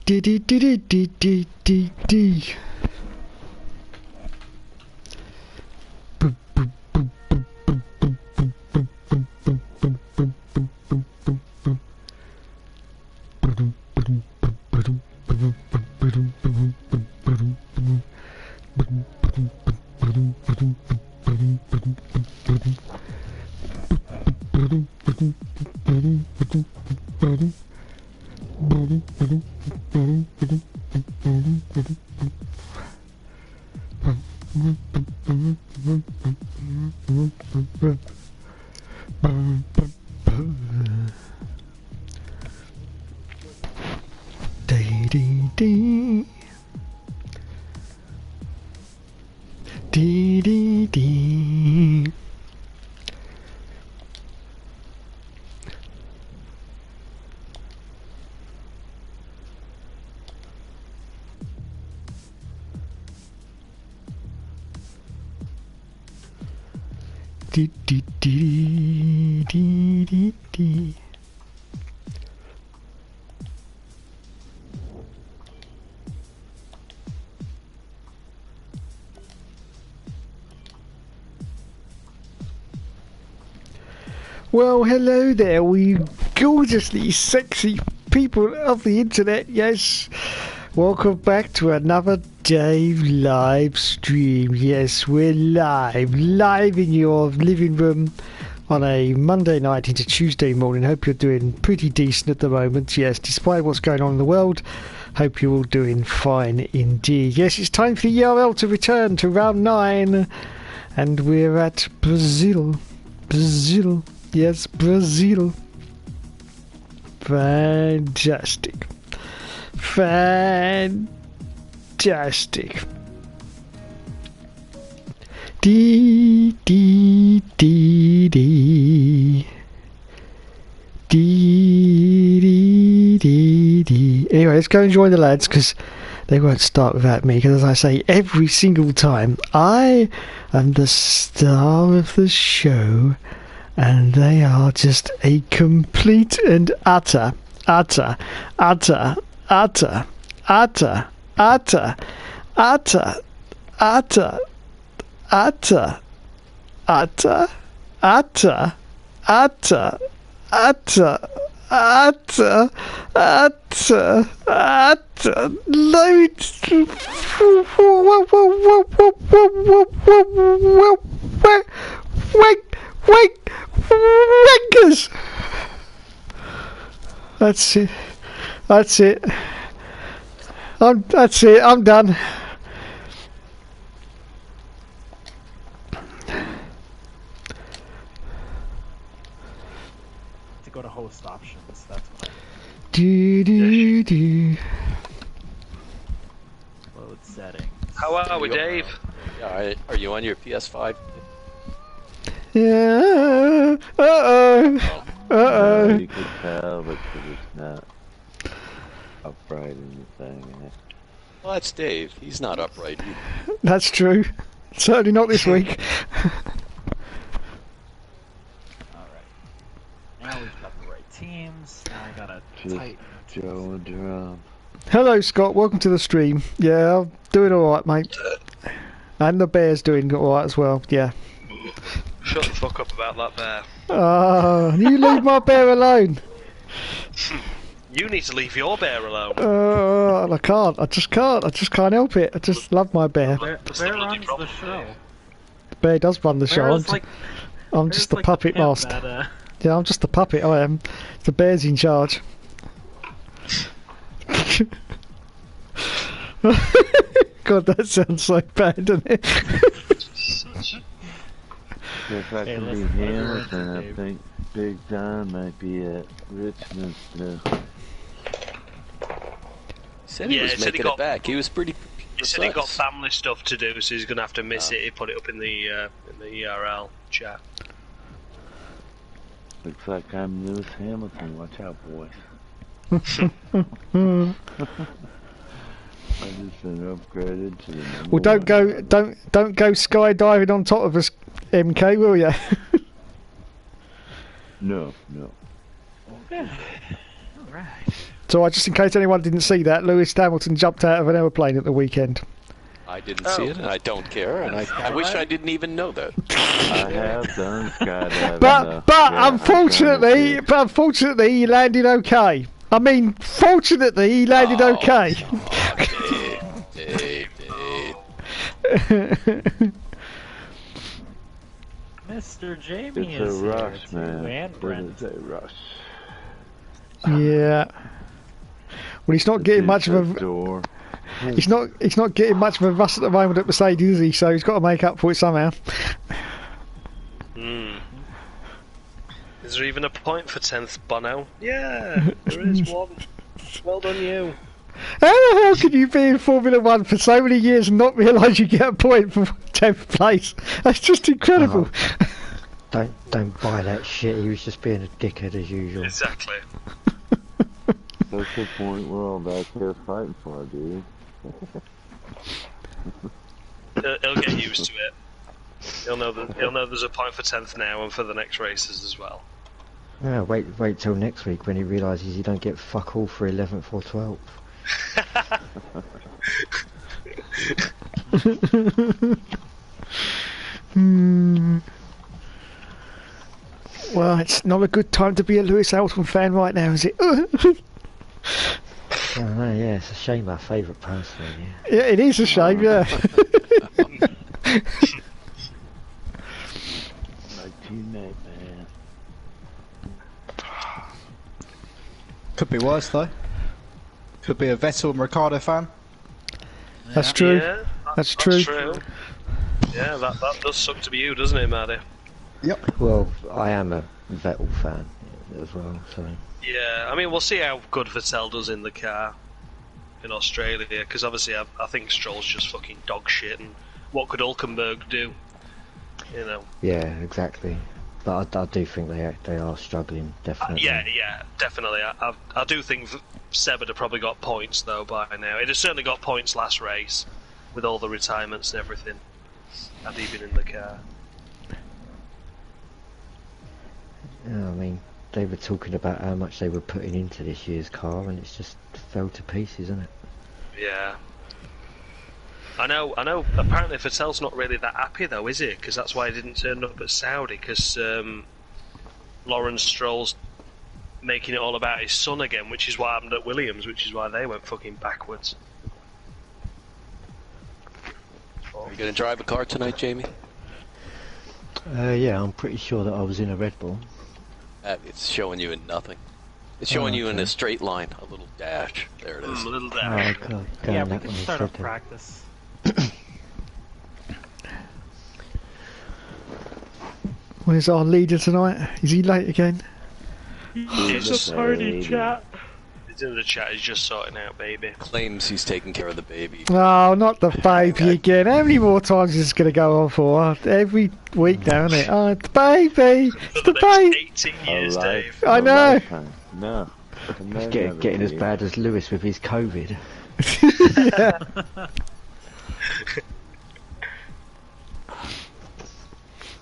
dee dee dee dee dee dee dee. Well, hello there, we gorgeously sexy people of the internet. Yes, welcome back to another Dave live stream. Yes, we're live in your living room on a Monday night into Tuesday morning. Hope you're doing pretty decent at the moment. Yes, despite what's going on in the world, hope you're all doing fine indeed. Yes, it's time for the ERL to return to round 9, and we're at Brazil. Yes, Brazil. Fantastic. Dee dee dee dee. Dee dee dee dee. Anyway, let's go and join the lads, because they won't start without me, because as I say every single time, I am the star of the show, and they are just a complete and utter wankers. That's it. I'm done. To go to host options, that's what. Load settings. How are we, Dave? Are you on your PS5? Yeah. No, you could tell because it's not upright in the thing. Well, that's Dave. He's not upright either. That's true. Certainly not this week. Alright. Now we've got the right teams. Now I gotta Just tighten. Joe and Drum. Hello, Scott. Welcome to the stream. Yeah, I'm doing alright, mate. And the bear's doing alright as well. Yeah. Shut the fuck up about that bear. You leave my bear alone. You need to leave your bear alone. I can't. I just can't help it. I just love my bear. The bear runs the show. The bear does run the show. I'm just the puppet master. That, Yeah, I'm just the puppet. I am. The bear's in charge. God, that sounds so bad, doesn't it? If I can be Hamilton, I think Big Don might be at Richmond still. Said he was making it back. He was pretty. He said he got family stuff to do, so he's gonna have to miss it. He put it up in the ERL chat. Looks like I'm Lewis Hamilton. Watch out, boys. I just been upgraded to the number Well, don't go skydiving on top of us, MK, will ya? No. Right. So, just in case anyone didn't see that, Lewis Hamilton jumped out of an aeroplane at the weekend. I didn't see it, and I don't care, and I wish I didn't even know that. I have done skydiving. But Yeah, unfortunately, he landed okay. I mean, fortunately, he landed okay. Dave. Mr. Jamie It's is a rush, here too, man. and Brent. It's a rush. Yeah. Well, he's not getting much of a. Door. He's not getting much of a rush at the moment at Mercedes, is he? So he's got to make up for it somehow. Is there even a point for 10th, Bono? Yeah, there is one. Well done, you. How the hell could you be in Formula 1 for so many years and not realise you get a point for 10th place? That's just incredible. Don't buy that shit. He was just being a dickhead as usual. Exactly. That's the point we're all back here fighting for, dude. He'll get used to it. He'll know there's a point for 10th now and for the next races as well. Yeah, wait till next week when he realises he don't get fuck all for 11th or 12th. Well, it's not a good time to be a Lewis Hamilton fan right now, is it? Oh no, yeah, it's a shame our favourite person. Yeah, it is a shame, yeah. My teammate, man. Could be worse though. Could be a Vettel and Ricardo fan. That's true. Yeah, that's true. Yeah, that does suck to be you, doesn't it, Maddie? Yep. Well, I am a Vettel fan as well, so. Yeah, I mean, we'll see how good Vettel does in the car in Australia, because obviously I think Stroll's just fucking dog shit, and what could Hulkenberg do? You know. Yeah, exactly. But I do think they are struggling, definitely. Yeah, definitely. I do think Seb would have probably got points though by now. He'd have certainly got points last race with all the retirements and everything. Had he been in the car. Yeah, I mean, they were talking about how much they were putting into this year's car, and it's just fell to pieces, isn't it? Yeah. I know. Apparently, Vettel's not really that happy though, is he? Because that's why he didn't turn up at Saudi. Because Lawrence Stroll's making it all about his son again, which is what happened at Williams, which is why they went fucking backwards. Are you going to drive a car tonight, Jamie? Yeah, I'm pretty sure that I was in a Red Bull. It's showing you in nothing. It's showing you in a straight line, a little dash. There it is. A little dash. Oh, Yeah, we can start up practice. Where's our leader tonight? Is he late again? He's a party chat. He's in the chat, he's just sorting out baby. Claims he's taking care of the baby. Oh, not the baby again. How many more times is this going to go on for? Every week now, isn't it? Oh, it's the baby! It's the baby! 18 years, Dave. I know! No. He's getting as bad as Lewis with his COVID. Yeah.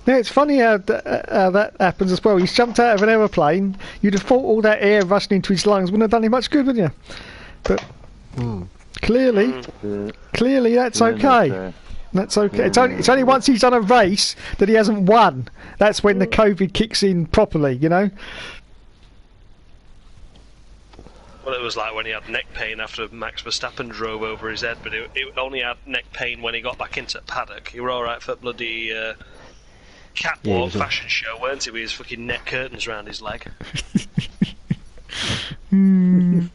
Yeah, it's funny how that happens as well. He's jumped out of an aeroplane. You'd have thought all that air rushing into his lungs wouldn't have done him much good, wouldn't you? But clearly that's okay. That's okay. It's only once he's done a race that he hasn't won. That's when the COVID kicks in properly, you know. Well, it was like when he had neck pain after Max Verstappen drove over his head, but he only had neck pain when he got back into paddock. He were alright for bloody catwalk fashion show, weren't he, with his fucking neck curtains around his leg. I think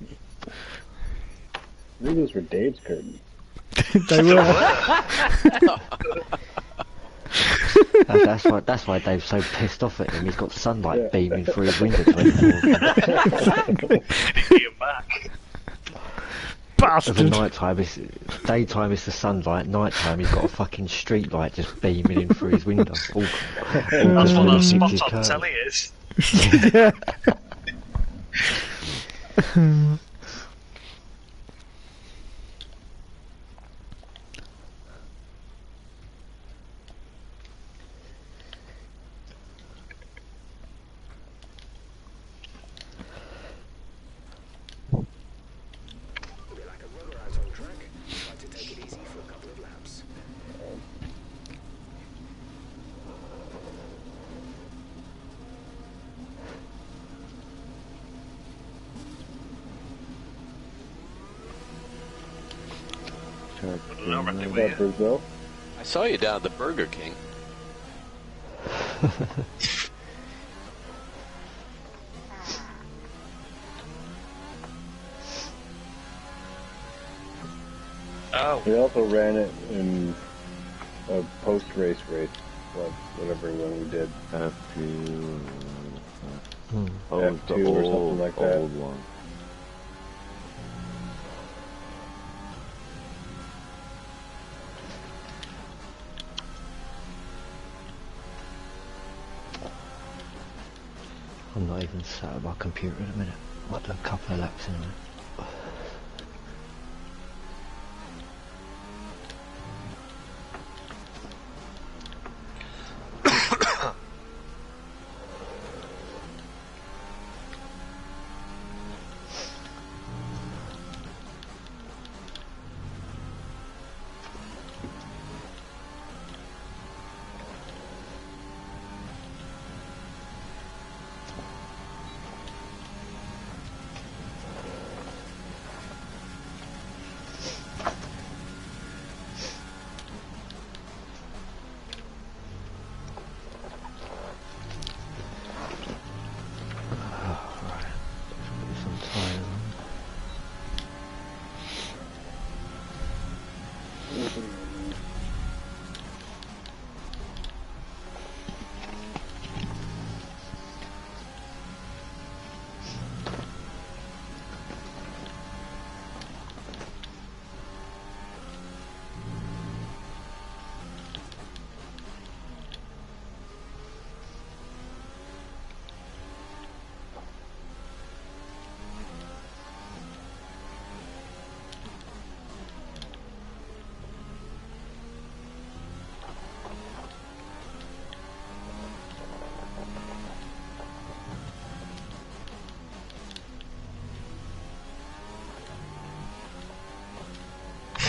those were Dave's curtains. They were. That's why Dave's so pissed off at him. He's got sunlight beaming through his window. You're back. Bastard. The nighttime, daytime is the sunlight. Nighttime, he's got a fucking street light just beaming in through his window. That's what that spot on telly is. Yeah. I don't know, Randy, Is were that you? Brazil? I saw you down at the Burger King. Oh, He also ran it in a post-race race, like whatever one we did. F2. Hmm. Oh, it's the F2 or something old, like that. old one. I'm not even sat at my computer in a minute. Might do a couple of laps in a minute.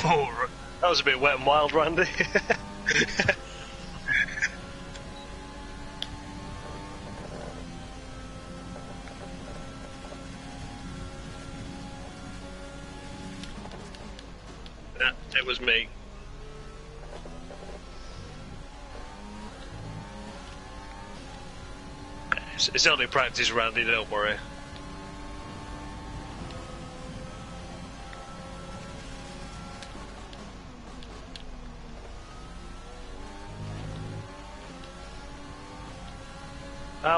oh, that was a bit wet and wild, Randy. Yeah, it was me. It's only practice, Randy, don't worry.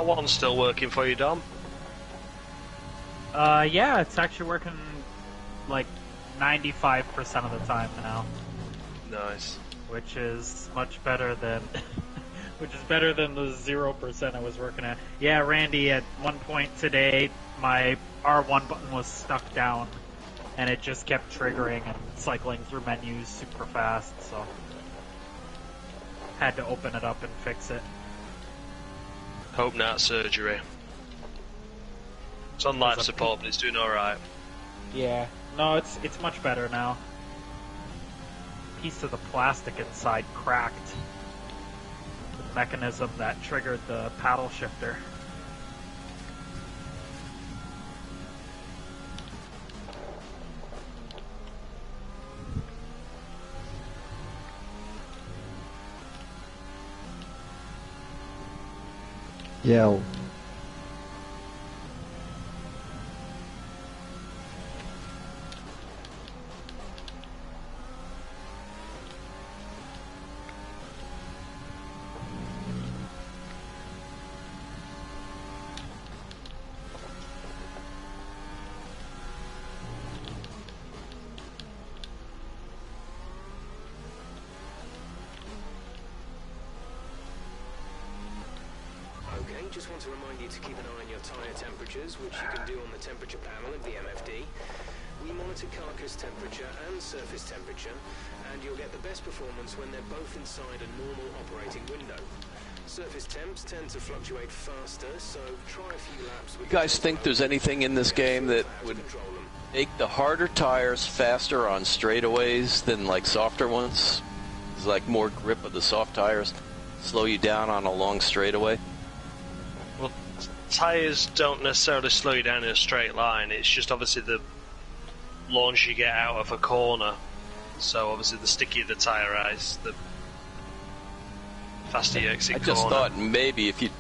One's still working for you, Dom? Yeah, it's actually working like 95% of the time now, Nice. which is much better than which is better than the 0% I was working at. Yeah, Randy, at one point today, my R1 button was stuck down, and it just kept triggering and cycling through menus super fast, so had to open it up and fix it. Hope not surgery. It's on life support, but it's doing alright. Yeah, no, it's much better now. Piece of the plastic inside cracked. The mechanism that triggered the paddle shifter. Yeah. Okay, just want to remind you to keep an eye on your tyre temperatures, which you can do on the temperature panel of the MFD. We monitor carcass temperature and surface temperature, and you'll get the best performance when they're both inside a normal operating window. Surface temps tend to fluctuate faster, so try a few laps with... You guys think there's anything in this game that would make the harder tires faster on straightaways than like softer ones? Is like more grip of the soft tires slow you down on a long straightaway? Well, tyres don't necessarily slow you down in a straight line. It's just obviously the launch you get out of a corner So obviously the stickier the tyre ice, the faster you exit corner. I just thought maybe if you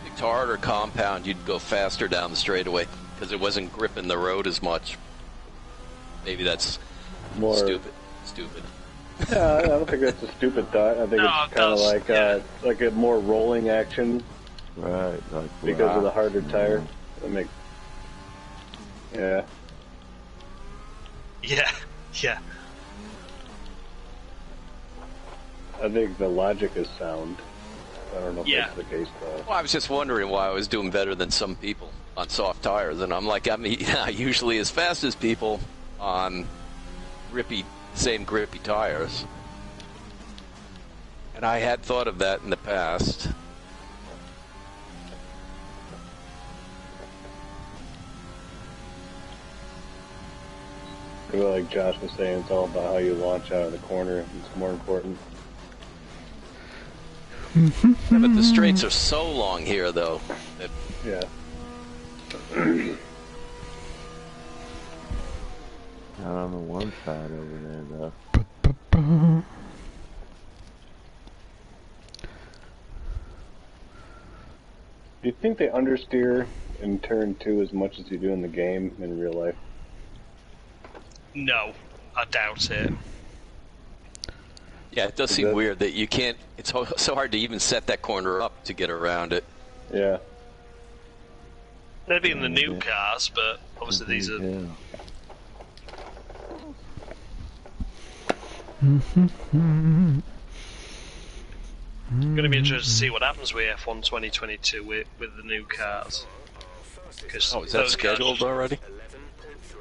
picked harder compound, you'd go faster down the straightaway because it wasn't gripping the road as much. Maybe that's more stupid. Yeah, I don't think that's a stupid thought. I think it's kind of like a more rolling action. Right, like because of the harder tire. Yeah. Yeah. I think the logic is sound. I don't know if that's the case, though. Well, I was just wondering why I was doing better than some people on soft tires, and I'm like, I'm usually as fast as people on same grippy tires. And I had thought of that in the past. Like Josh was saying, it's all about how you launch out of the corner. It's more important. Yeah, but the straights are so long here, though. Yeah. Not on the one side over there, though. Do you think they understeer in turn 2 as much as you do in the game in real life? No, I doubt it. Yeah, it does seem weird that you can't. It's so hard to even set that corner up to get around it. Yeah. Maybe in the new cars, but obviously these are. Going to be interested to see what happens with F1 2022 with the new cars. Is that scheduled already?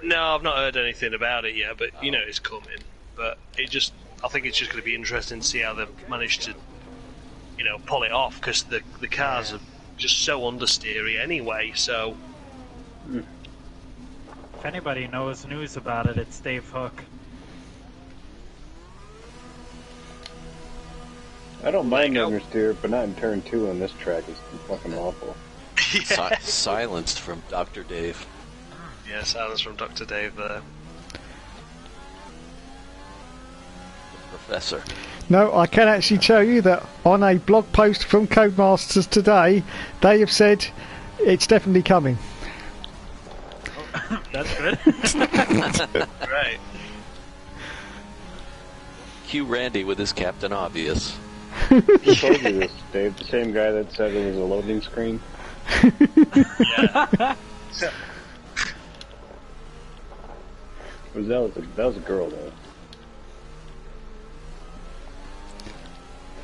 No, I've not heard anything about it yet, but you know it's coming. But I think it's just going to be interesting to see how they've managed to, pull it off, because the cars are just so understeery anyway, so... If anybody knows news about it, it's Dave Hook. I don't mind understeer, but not in turn 2 on this track. It's fucking awful. Silenced from Dr. Dave. Yeah, silence from Dr. Dave there. Professor. No, I can actually tell you that on a blog post from Codemasters today, they have said it's definitely coming. Oh, that's good. Right. Cue Randy with his Captain Obvious. Who told you this, Dave? The same guy that said it was a loading screen? Yeah. That was a girl, though.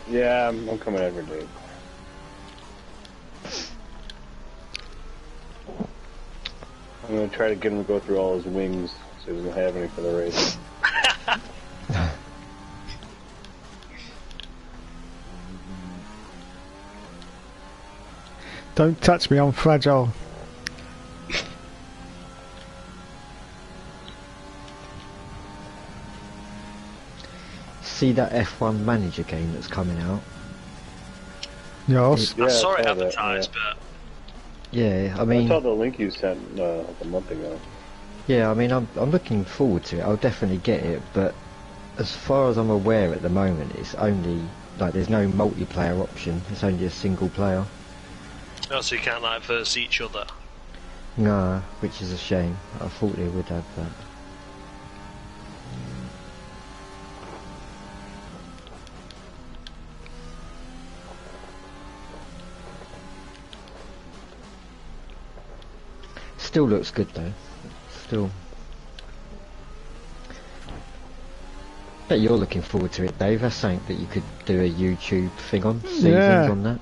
Yeah, I'm coming over, Dave. I'm gonna try to get him to go through all his wings so he doesn't have any for the race. Don't touch me, I'm fragile. See that F1 manager game that's coming out? Yes. Yeah, I saw it that, advertised, but... Yeah, I mean... I saw the link you sent like a month ago. Yeah, I mean, I'm looking forward to it. I'll definitely get it, but as far as I'm aware at the moment, it's only... Like, there's no multiplayer option. It's only a single player. Oh, so you can't, like, verse each other? Nah, which is a shame. I thought they would have that. Still looks good though. Still. Bet you're looking forward to it, Dave. That's something that you could do a YouTube thing on. Seasons on that.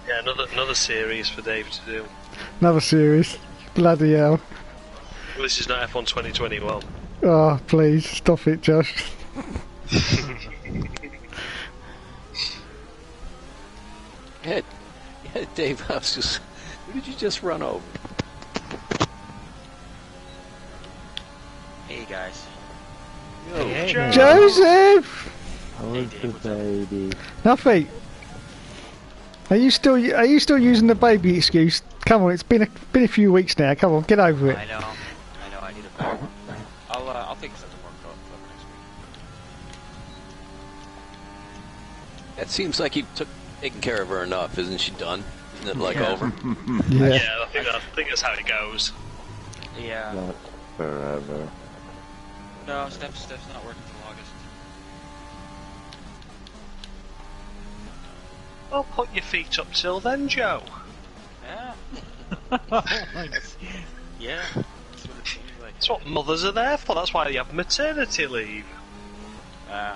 Yeah, another series for Dave to do. Another series. Bloody hell. Well, this is not F1 2021. Oh, please, stop it, Josh. Yeah, Dave, who did you just run over? Hey guys. Hey, Joseph! How was the baby? Nothing. Are you still using the baby excuse? Come on, it's been a few weeks now. Come on, get over it. I know. I need a break. I'll take something more cover next week. It seems like you've taken care of her enough. Isn't she done? Isn't it like over? Yeah, I think that's how it goes. Yeah. Not forever. No, Steph's not working till August. Well, put your feet up till then, Joe. Yeah. Yeah. That's what it seems like. That's what mothers are there for. That's why they have maternity leave. Yeah.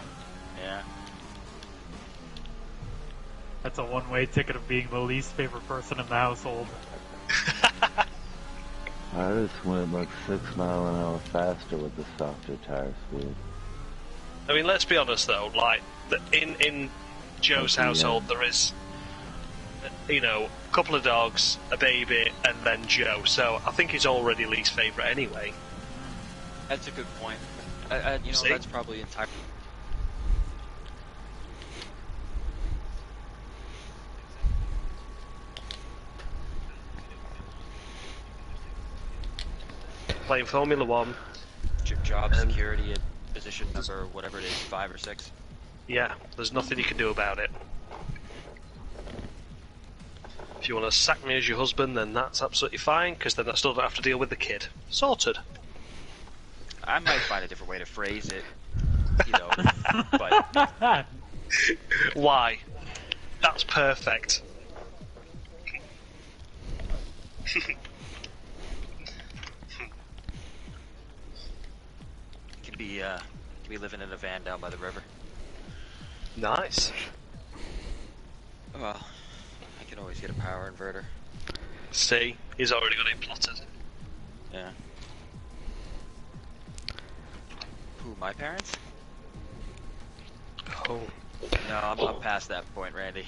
That's a one-way ticket of being the least favorite person in the household. I just went like 6 miles an hour faster with the softer tire speed. I mean, let's be honest though. Like in Joe's household, there is, a couple of dogs, a baby, and then Joe. So I think he's already least favorite anyway. That's a good point. That's probably entirely. Playing Formula 1. Job security at position number, whatever it is, 5 or 6. Yeah, there's nothing you can do about it. If you want to sack me as your husband, then that's absolutely fine, because then I still don't have to deal with the kid. Sorted. I might find a different way to phrase it, but... Why? That's perfect. Can be living in a van down by the river. Nice. Well, I can always get a power inverter. See, he's already got it plotted. Yeah. Who, my parents? Oh. No, I'm past that point, Randy.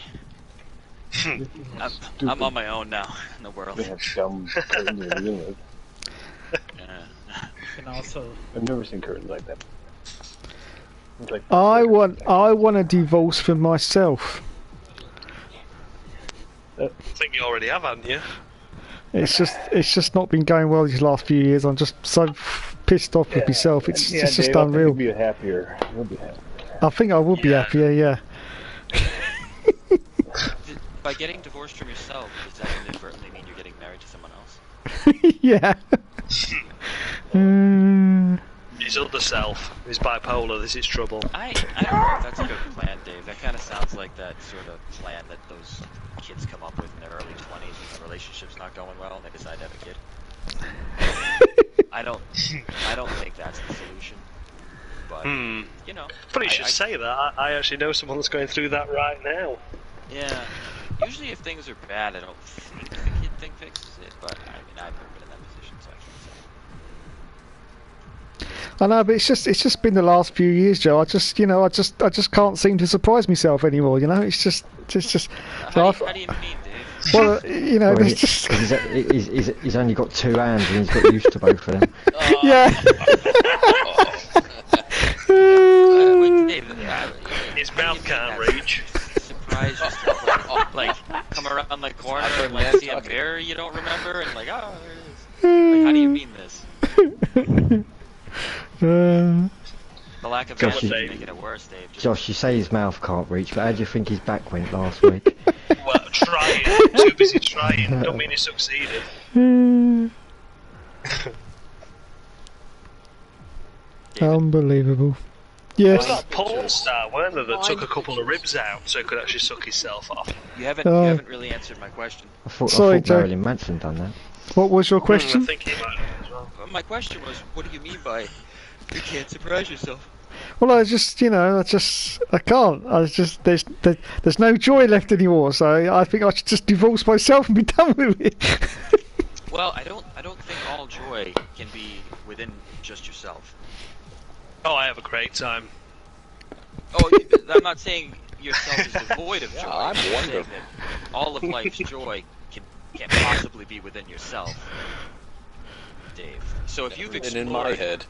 I'm on my own now in the world. They have dumb curtains to begin with. And also, I've never seen curtains like that. It's like I want a divorce for myself. I think you already have, haven't you? It's just not been going well these last few years. I'm just so pissed off with myself. It's just Dave, unreal. You'll be happier. You'll be happier. I think I would be happier. Yeah. By getting divorced from yourself, does that inadvertently mean you're getting married to someone else? Yeah. His other self is bipolar. This is trouble. I don't know if that's a good plan, Dave. That kind of sounds like that sort of plan that those kids come up with in their early 20s when the relationship's not going well and they decide to have a kid. I don't think that's the solution. But Funny you should say that. I actually know someone that's going through that right now. Yeah. Usually, if things are bad, I don't think the kid thing fixes it. But I mean, I've never been in that position, so I can't say. I know, but it's just been the last few years, Joe. I just can't seem to surprise myself anymore. It's just. How do you mean, Dave? Well, there's just. He's only got 2 hands and he's got used to both of them. Yeah. His mouth can't reach. Surprise yourself, like come around the corner and like see a mirror you don't remember and like, oh, there it is. Like, how do you mean this? The lack of Josh, is making it worse, Dave. Josh, you say his mouth can't reach, but how do you think his back went last week? Well, trying. Too busy trying. Don't mean he succeeded. Unbelievable. There Yes. was that porn star, weren't there, that took a couple of ribs out so he could actually suck himself off. You haven't really answered my question. I thought Joe. Marilyn Manson done that. What was your I question? think he might have as well. My question was, what do you mean by you can't surprise yourself? Well, I can't. There's no joy left anymore. So I think I should just divorce myself and be done with it. Well, I don't think all joy can be within just yourself. Oh, I have a great time. Oh, I'm not saying yourself is devoid of joy. I'm saying wonderful. that all of life's joy can't possibly be within yourself, Dave. So if you've explored, in my head,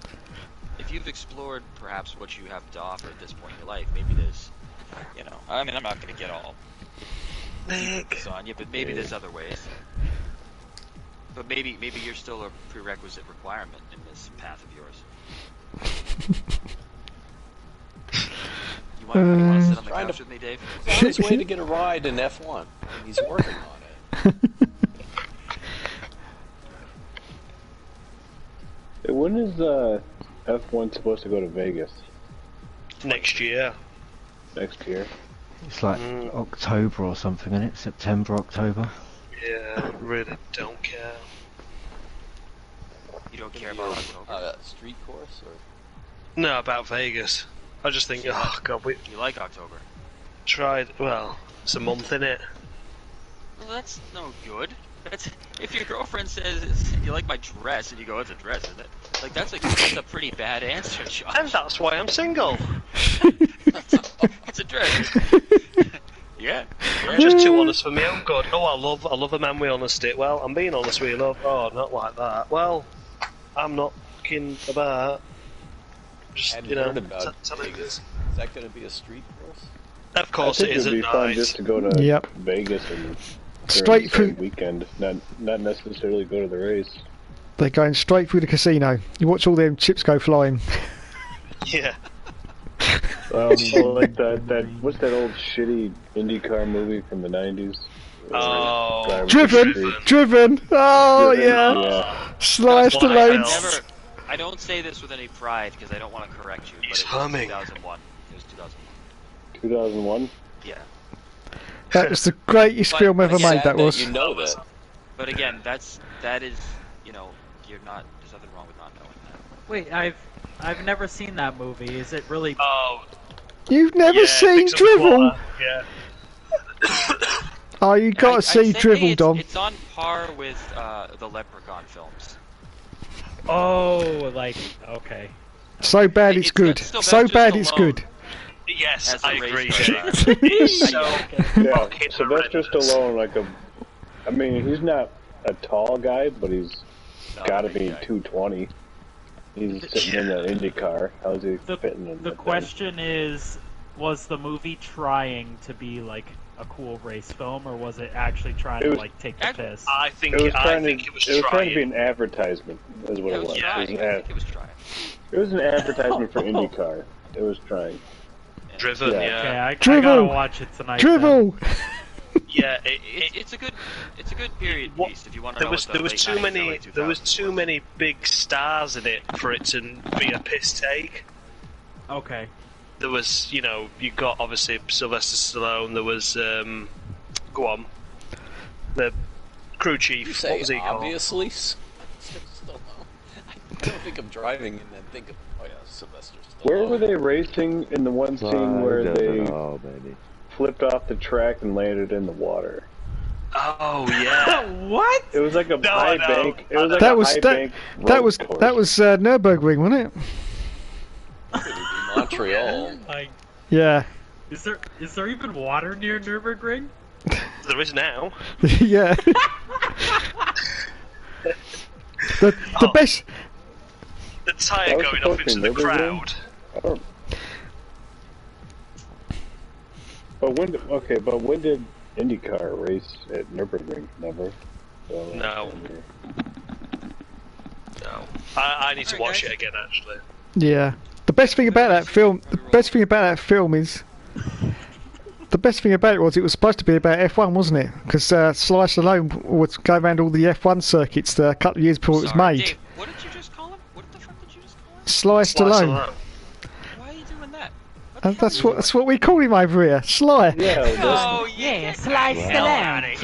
if you've explored perhaps what you have to offer at this point in your life, maybe there's, I mean, I'm not going to get all focus on you, but maybe there's other ways. But maybe you're still a prerequisite requirement in this path of yours. You want to sit on the couch with me, Dave? He's on his way to get a ride in F1, and he's working on it. When is F1 supposed to go to Vegas? Next year. Next year. It's like October or something, isn't it? September, October. Yeah, I really don't care. You don't care about October? Street course, or? No, about Vegas. I just think, oh god, You like October? Tried, well, it's a month, innit? Well, that's no good. That's, if your girlfriend says you like my dress and you go, it's a dress, isn't it? Like, that's a pretty bad answer, Josh. And that's why I'm single. It's a dress. Yeah. I'm just too honest for my own good. Oh, I love a man with honesty. Well, I'm being honest with you, love. Oh, not like that. Well, I'm not fucking about. Just, Hadn't you know, heard about telling Vegas. Is that going to be a street course? Of course it is. It'd be fun just to go to Vegas and straight through weekend, not necessarily go to the race. They're going straight through the casino. You watch all them chips go flying. Yeah. Like that. What's that old shitty IndyCar movie from the '90s? Oh, Driven. Oh yeah. Sliced the loads. I don't say this with any pride because I don't want to correct you. He's but humming. 2001. It was 2001. 2001. Yeah. That was the greatest film ever made. That was. You know that. But again, that is, you know, you're not. There's nothing wrong with not knowing that. Wait, I've never seen that movie. Is it really? Oh. You've never seen Drivel? Yeah. Oh, you gotta see Drivel, Dom. It's on par with the Leprechaun films. Oh, like okay. So bad it's good. So bad it's good. Yes, I agree. Yeah, Sylvester Stallone, I mean, he's not a tall guy, but he's got to be 220. He's sitting in an IndyCar. How's he fitting in? The question is, was the movie trying to be like a cool race film, or was it actually trying to like take the piss? I think it was trying to be an advertisement, is what it was. It was trying. It was an advertisement for IndyCar. It was trying. Driven, yeah. Okay, I gotta watch it tonight. Drivel. Yeah, it's a good period piece if you want to know. There was too many big stars in it for it to be a piss take. Okay. There was, you know, you got obviously Sylvester Stallone. There was, go on, the crew chief. What was he called? Obviously, Stallone. I don't think I'm driving and then think of Sylvester Stallone. Where were they racing in the one scene where they flipped off the track and landed in the water? Oh yeah. What? It was like a high bank. It was like that a was high that. bank That was course. that was Nürburgring, wasn't it? Montreal. Yeah. Is there even water near Nürburgring? There is now. Yeah. the best. The tyre going off into the crowd. But when did IndyCar race at Nürburgring? Never. So, No. I need to watch it again, actually. Yeah. The best thing about that film. The best thing about it was it was supposed to be about F1, wasn't it? Because Sly Stallone would go around all the F1 circuits a couple of years before it was made. Dave, what did you just call him? What the fuck did you just call him? Sly Stallone. Why are you doing that? That's what we call him over here, Sly. Yeah. Oh yeah, Sly Stallone.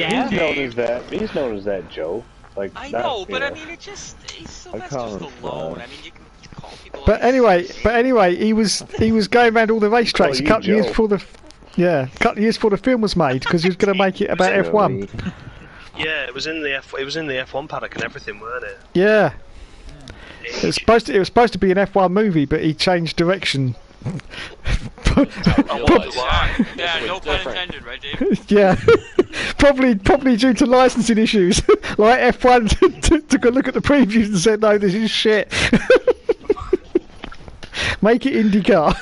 He's known as that, Joe. Like I know, but I mean, it just he's Sylvester Stallone. I mean, you can call people. But anyway, he was going around all the racetracks a couple of years before the film was made because he was going to make it about F1. Yeah, it was in the F1 paddock and everything, weren't it? Yeah. It was supposed to be an F1 movie, but he changed direction. Yeah, no pun intended, right, Dave? Yeah, probably due to licensing issues. Like F1 took a look at the previews and said, "No, this is shit. Make it IndyCar."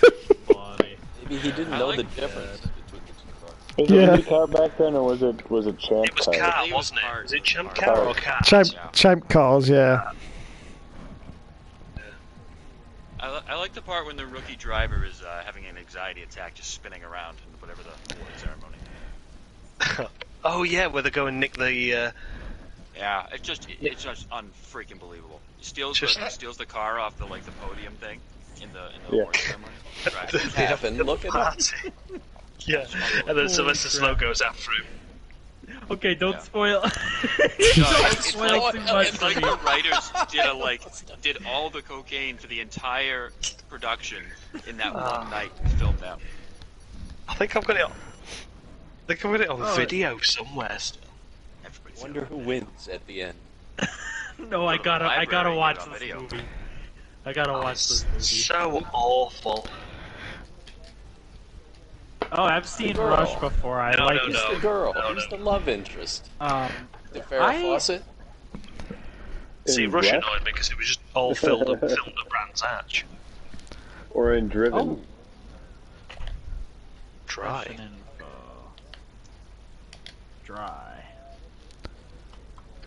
Maybe he didn't know the difference between the two cars. Was it IndyCar back then, or was it Champ It was Car? car, wasn't it? Was it Champ Car or car? Champ cars, yeah. I like the part when the rookie driver is having an anxiety attack, just spinning around in whatever the award ceremony. Oh yeah, where they go and nick the. Yeah, it's just unfreaking believable. He steals the car off the podium thing in the award ceremony. Right. It happened. Look at that. Yeah, and then Sylvester Stallone goes after him. Okay, don't spoil. It's like the writers did all the cocaine for the entire production in that one night and filmed that. I think I've got it on video somewhere still. Wonder who wins at the end. No, I gotta watch this movie. I gotta watch this movie. So awful. Oh, I've seen Rush before. I like it. Who's the girl? Who's the love interest? The Farrah Fawcett? See, Rush annoyed me because it was just all filmed at Brands Hatch. Or in Driven. Oh. Dry. Dry.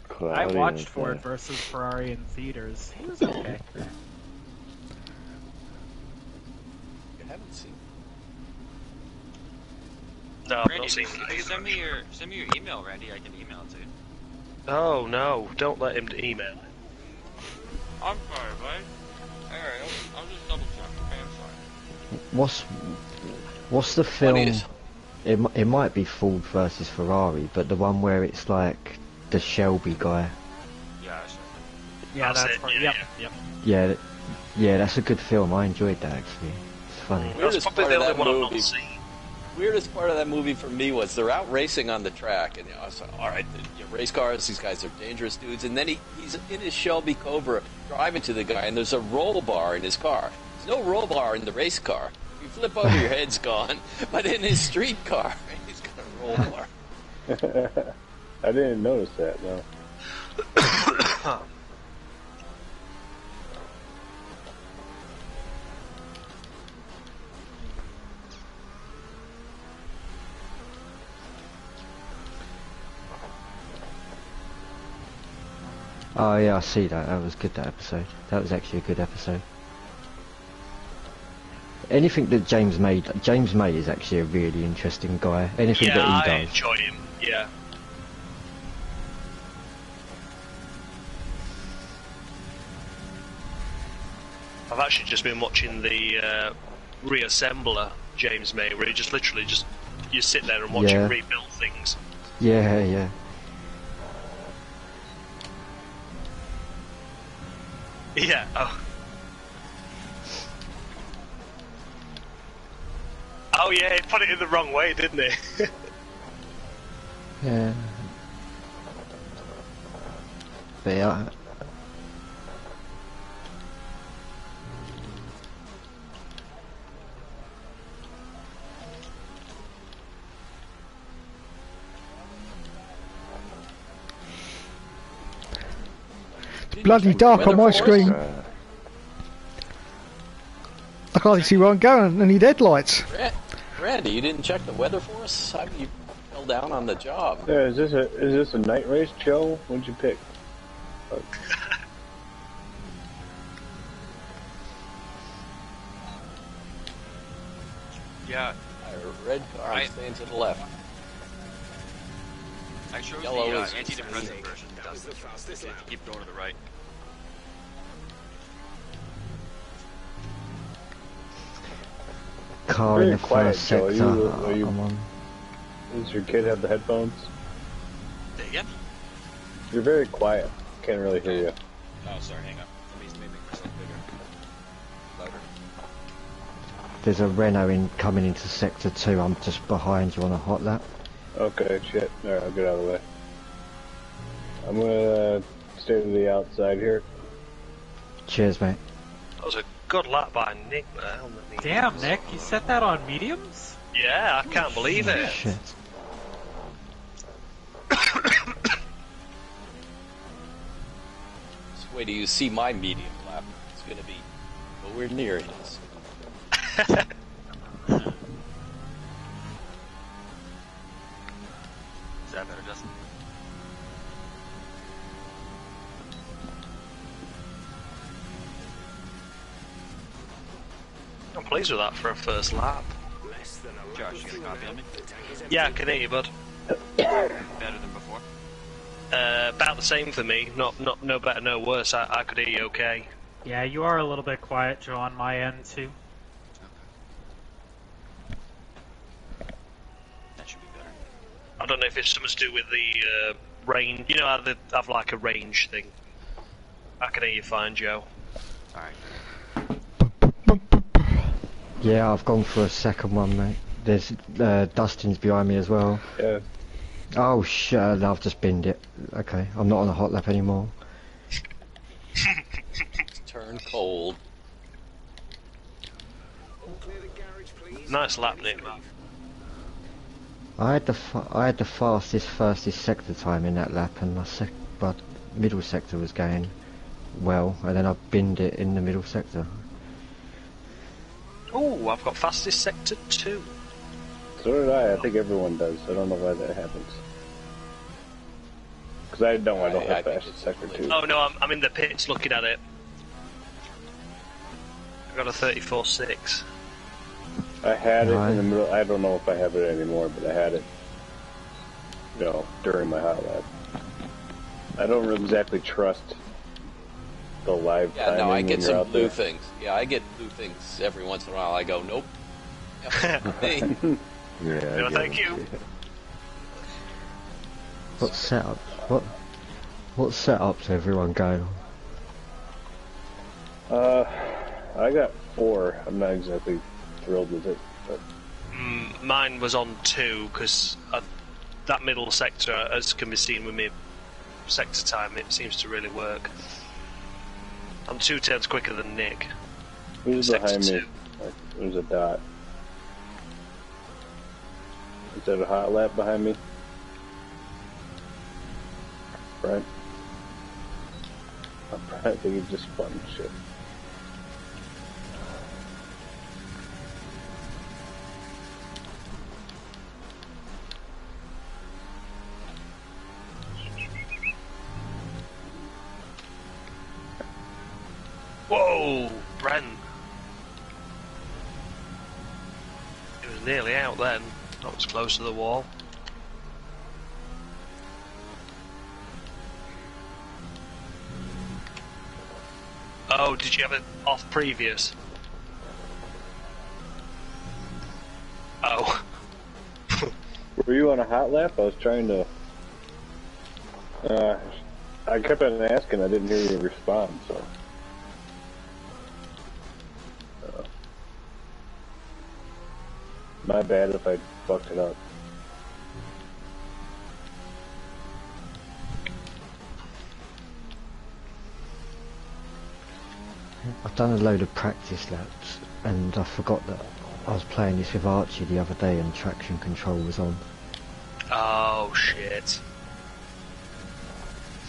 Cloudy I watched and Ford stuff. versus Ferrari in theaters. He was okay. You haven't seen. No, I've Randy, not seen if that you either. send me your email, Randy. I can email it to you. Oh no, don't let him email it. I'm sorry, bud. Alright, I'll just double check. Okay, I'm sorry. What's the film? Ponies. It might be Ford versus Ferrari, but the one where it's like the Shelby guy. Yeah, Yeah, That's that's it, part. yeah, Yep. Yeah, that's a good film. I enjoyed that actually. It's funny. That's Weirdest probably part the of only that one I've not movie. seen. Weirdest part of that movie for me was they're out racing on the track, and I was like, all right, race cars, these guys are dangerous dudes. And then he's in his Shelby Cobra driving to the guy, and there's a roll bar in his car. There's no roll bar in the race car. You flip over, your head's gone. But in his street car, he's got a roll bar. I didn't notice that, no. Oh yeah, I see that. That was good. That episode. That was actually a good episode. Anything that James May is actually a really interesting guy. Anything Yeah, that he I does. enjoy him. Yeah. I've actually just been watching the reassembler James May, where he just literally you sit there and watch him rebuild things. Yeah. Yeah. Oh yeah, he put it in the wrong way, didn't he? Yeah. But yeah. Bloody dark on my screen. I can't even see where I'm going. I need headlights. Randy, you didn't check the weather for us? How you fell down on the job? Yeah, is this a night race, Joe? What'd you pick? Yeah. Red car, I'm staying to the left. I chose Yellow the is antidepressant version. Does the fastest lap. Keep going to the right. Car Very in the quiet, first Joe. sector. Are you- I'm on. Does your kid have the headphones? Say again? You're very quiet. Can't really hear you. Oh, sorry, hang on. Let me make myself bigger. Louder. There's a Renault coming into sector 2. I'm just behind you on a hot lap. Okay, shit. Alright, I'll get out of the way. I'm gonna stay to the outside here. Cheers, mate. That was a good lap by Nick there. Damn, Nick, you set that on mediums? Yeah, I can't believe it. Shit. Just wait till you see my medium lap. It's gonna be nowhere near his. Is that better, Justin? I'm pleased with that for a first lap. Josh, you got a copy of me? Yeah, I can hear you, bud. Better than before? About the same for me. No better, no worse. I could hear you okay. Yeah, you are a little bit quiet, Joe, on my end too. That should be better. I don't know if it's something to do with the range. You know how they have like a range thing. I can hear you fine, Joe. Alright. Yeah, I've gone for a second one, mate. There's Dustin's behind me as well. Yeah. Oh shit, I've just binned it. Okay, I'm not on a hot lap anymore. Turn cold. Nice lap, Nick. I had the fastest sector time in that lap, and my middle sector was going well, and then I binned it in the middle sector. Oh, I've got fastest sector 2. So did I. I think everyone does. I don't know why that happens. Because I don't have fastest sector 2. Oh no, I'm in the pits looking at it. I got a 34.6. I had it in the middle. I don't know if I have it anymore, but I had it, during my hot lap. I don't really exactly trust the live timing. Yeah, no, I get when you're some out blue there. things. Yeah, I get blue things every once in a while. I go, nope. Yep. Hey. Yeah. No, thank you. What setup? What setups everyone going on? I got 4. I'm not exactly thrilled with it, but Mine was on 2 because that middle sector, as can be seen with me sector time, it seems to really work. I'm 2 turns quicker than Nick. who's Sector behind 2. me? There's a dot. Is that a hot lap behind me? Brent? I think he's just spun shit. Whoa, Brent. It was nearly out then. That was close to the wall. Oh, did you have it off previous? Oh. Were you on a hot lap? I was trying to... I kept on asking, I didn't hear you respond, so... My bad if I fucked it up. I've done a load of practice laps, and I forgot that I was playing this with Archie the other day and traction control was on. Oh, shit.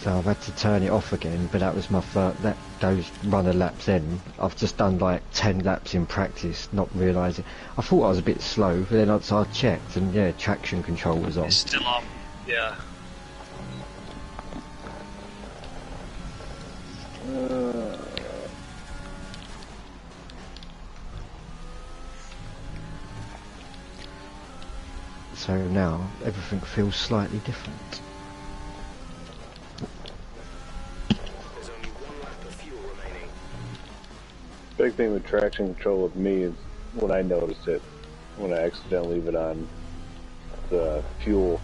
So I've had to turn it off again, but that was my first, those runner laps in. I've just done like 10 laps in practice, not realising. I thought I was a bit slow, but then I checked and yeah, traction control was on. It's still on, yeah. So now everything feels slightly different. There's only 1 lap of fuel remaining. Big thing with traction control with me is when I noticed it, when I accidentally leave it on, the fuel.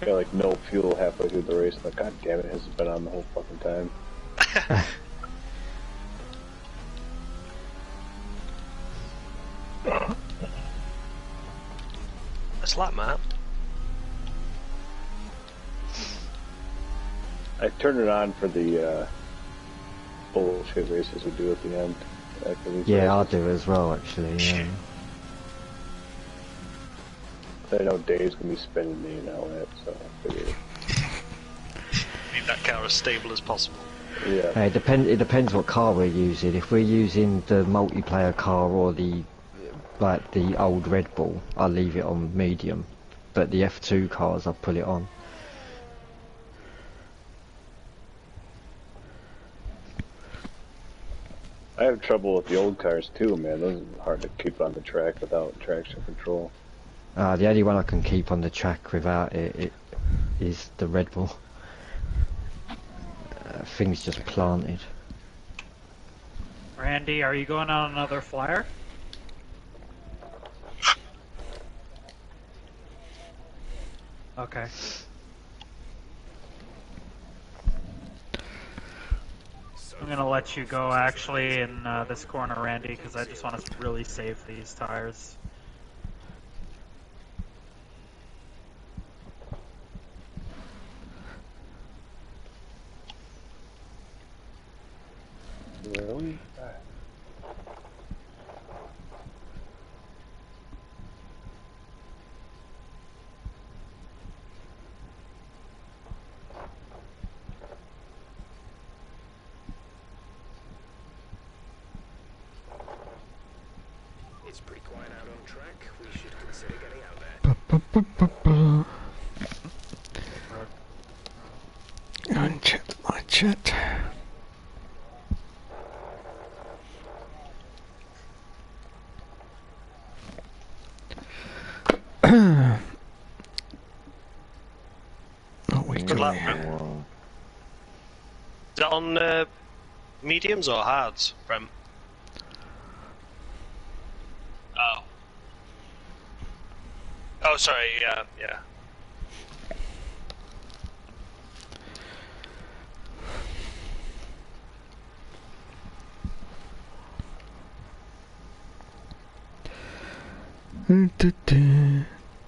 I got like no fuel halfway through the race. I'm like, God damn it, it hasn't been on the whole fucking time. That's lap, Matt. I turn it on for the bullshit races we do at the end. After these Yeah, I races. do as well actually. Yeah. I know Dave's gonna be spinning me and all that, so I figured. Need that car as stable as possible. Yeah. It depends what car we're using. If we're using the multiplayer car or the old Red Bull, I'll leave it on medium. but the F2 cars I've put it on. I have trouble with the old cars too, man. Those are hard to keep on the track without traction control. The only one I can keep on the track without it is the Red Bull. Things just planted. Randy, are you going on another flyer? Okay. I'm gonna let you go actually in this corner, Randy, because I just want to really save these tires. Really? It's pretty quiet out on track. We should consider getting out there. Unchat my chat. Oh, we Good go. luck. Is that on mediums or hards, Prem? Oh. Oh, sorry, yeah.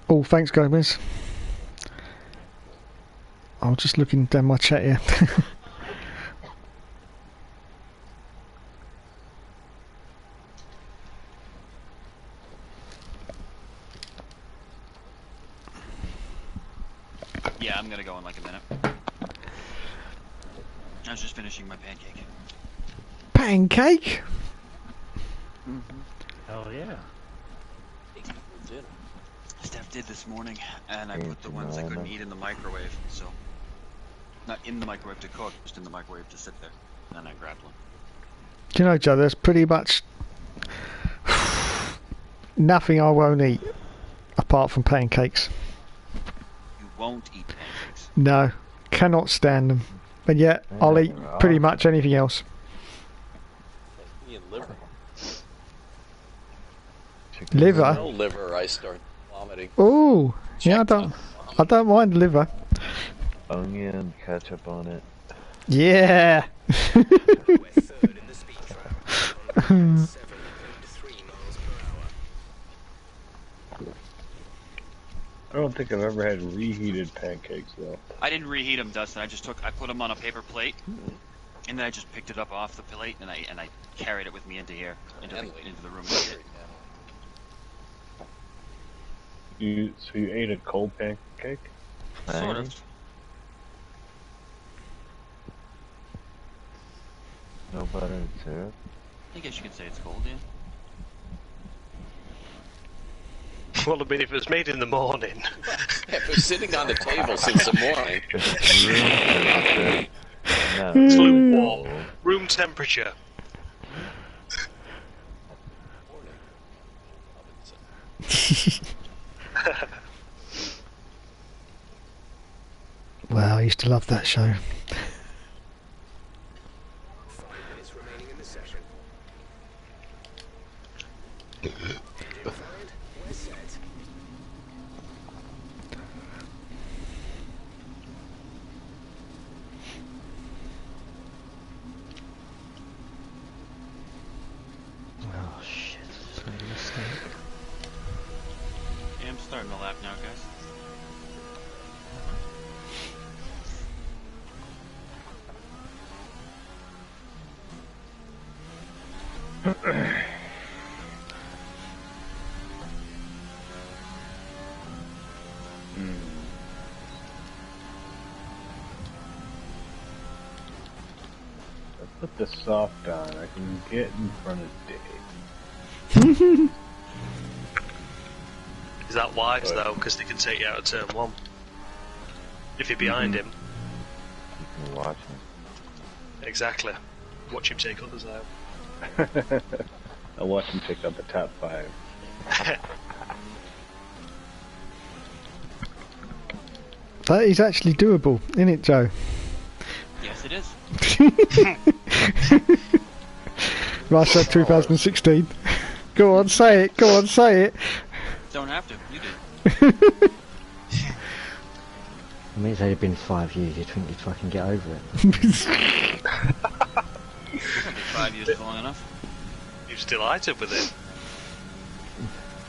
Oh, thanks, Gomez. I was just looking down my chat here. Yeah, I'm gonna go in like a minute. I was just finishing my pancake. Pancake? Hell yeah. Steph did this morning, and I put the ones I couldn't eat in the microwave, so... Not in the microwave to cook, just in the microwave to sit there. And then I grabbed one. Do you know, Joe, there's pretty much nothing I won't eat apart from pancakes. You won't eat pancakes? No, cannot stand them. But yet, I'll eat pretty much anything else. Me and liver. Liver? No liver, I start vomiting. Oh, yeah, I don't mind liver. Onion, ketchup on it. Yeah. We're third in the speed trap. On 7.3 miles per hour. I don't think I've ever had reheated pancakes though. I didn't reheat them, Dustin. I put them on a paper plate, and then I just picked it up off the plate, and I carried it with me into here, into the room. So you ate a cold pancake? Sort of. No butter and syrup? I guess you could say it's cold, yeah. Well, I mean, if it was made in the morning. Yeah, if it's sitting on the table since the morning. It's lukewarm. Room temperature. Wow, I used to love that show. 5 minutes remaining in the session. We're set. Oh shit, just made a mistake. Yeah, I'm starting the lap now, guys. I put the soft on. I can get in front of Dave. Is that wise though? Because they can take you out of turn 1. If you're behind him. You can watch him. Exactly. Watch him take others out. I watch him pick up the top 5. That is actually doable, isn't it, Joe? Yes, it is. Russia 2016. Go on, say it. Go on, say it. Don't have to. You do. I mean, it's only been 5 years. You'd think you'd fucking get over it. 5 years is long enough. He was delighted with it.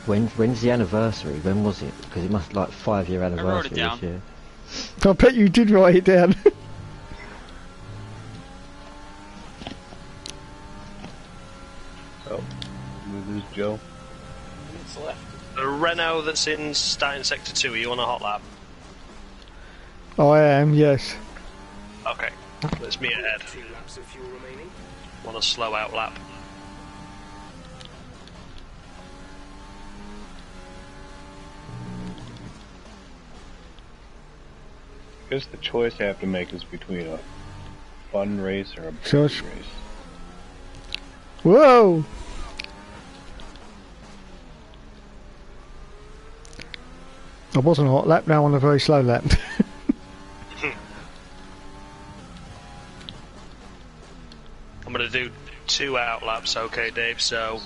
When's the anniversary? When was it? Because it must like 5-year anniversary wrote it down. this year. I bet you did write it down. Oh, we lose Joe. It's left. The Renault that's in starting sector 2, are you on a hot lap? Oh, I am, yes. Okay, let's meet ahead. 2 laps of fuel remaining. On a slow out lap. I guess the choice I have to make is between a fun race or a So big it's- race. Whoa! I was on a hot lap, now on a very slow lap. I'm going to do 2 out laps, okay, Dave? So,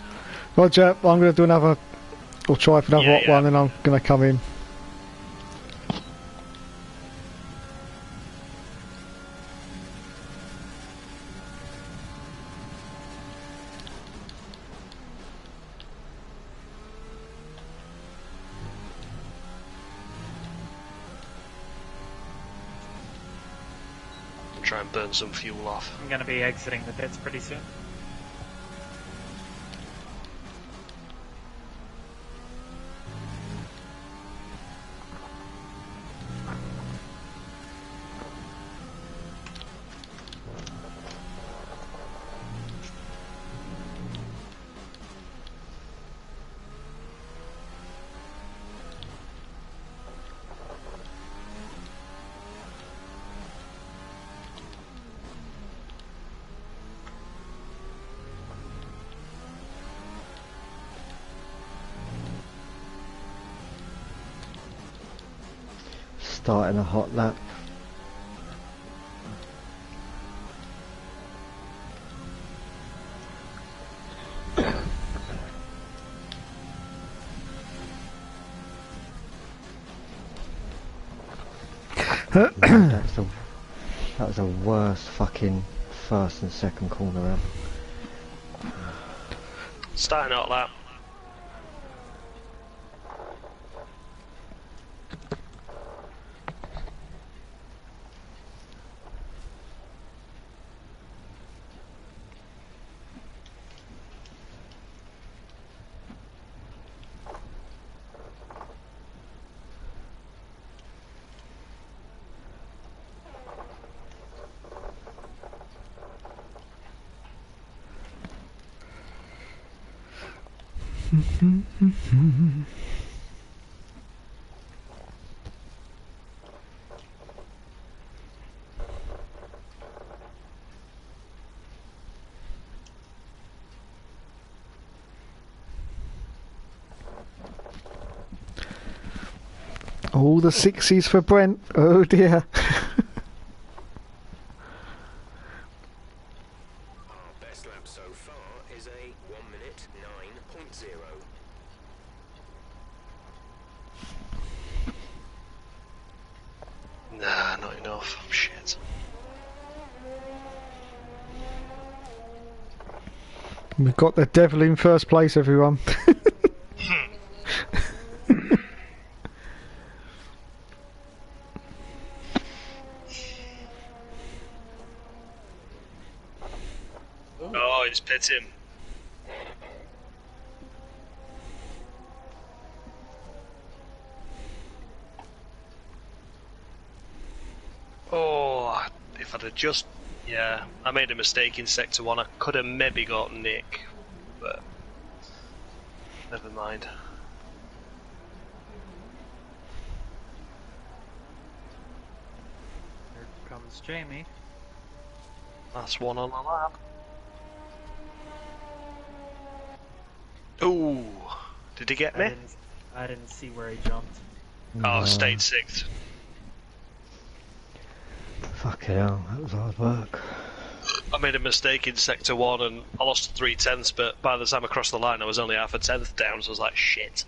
Roger, I'm going to do another, or try for another Yeah, hot yeah. one, and I'm going to come in. I'll try and burn some fuel off. I'm going to be exiting the pits pretty soon. Starting a hot lap. That was the worst fucking first and second corner ever. Starting out lap. All the 60s for Brent. Oh dear. Our best lap so far is a 1:09.0. Nah, not enough. Shit. We've got the devil in first place, everyone. Oh, he's pit him. Oh, if I'd have just... Yeah, I made a mistake in Sector 1. I could have maybe got Nick, but... Never mind. It's Jamie. Last one on the lap. Ooh, did he get me? I didn't see where he jumped. Oh, stayed 6th. Fucking hell, that was hard work. I made a mistake in sector 1 and I lost 3/10, but by the time I crossed the line I was only half a tenth down, so I was like, shit.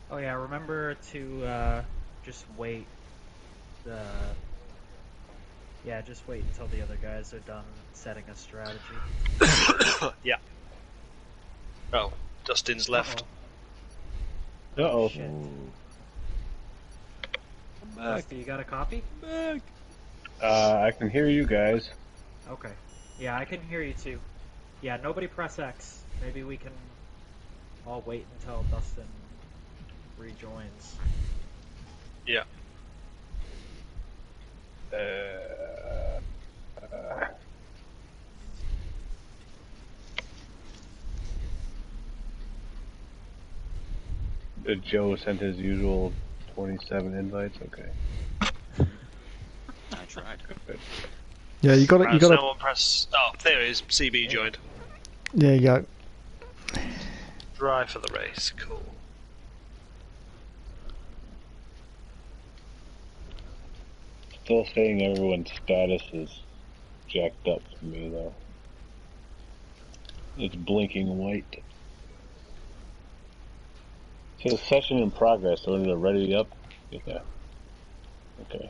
Oh yeah, remember to just wait. Just wait until the other guys are done setting a strategy. Yeah. Oh, Dustin's left. Uh-oh. Shit. Dusty, you got a copy? I can hear you guys. Okay. Yeah, I can hear you too. Yeah, nobody press X. Maybe we can all wait until Dustin rejoins. Yeah. Joe sent his usual 27 invites. Okay. I tried. Good. Yeah, you got it. You got Someone press. Oh, there it is. CB joined. There you go. Drive for the race. Cool. Still saying everyone's status is jacked up for me though. It's blinking white. It says session in progress, so is it ready up? Yeah. Okay.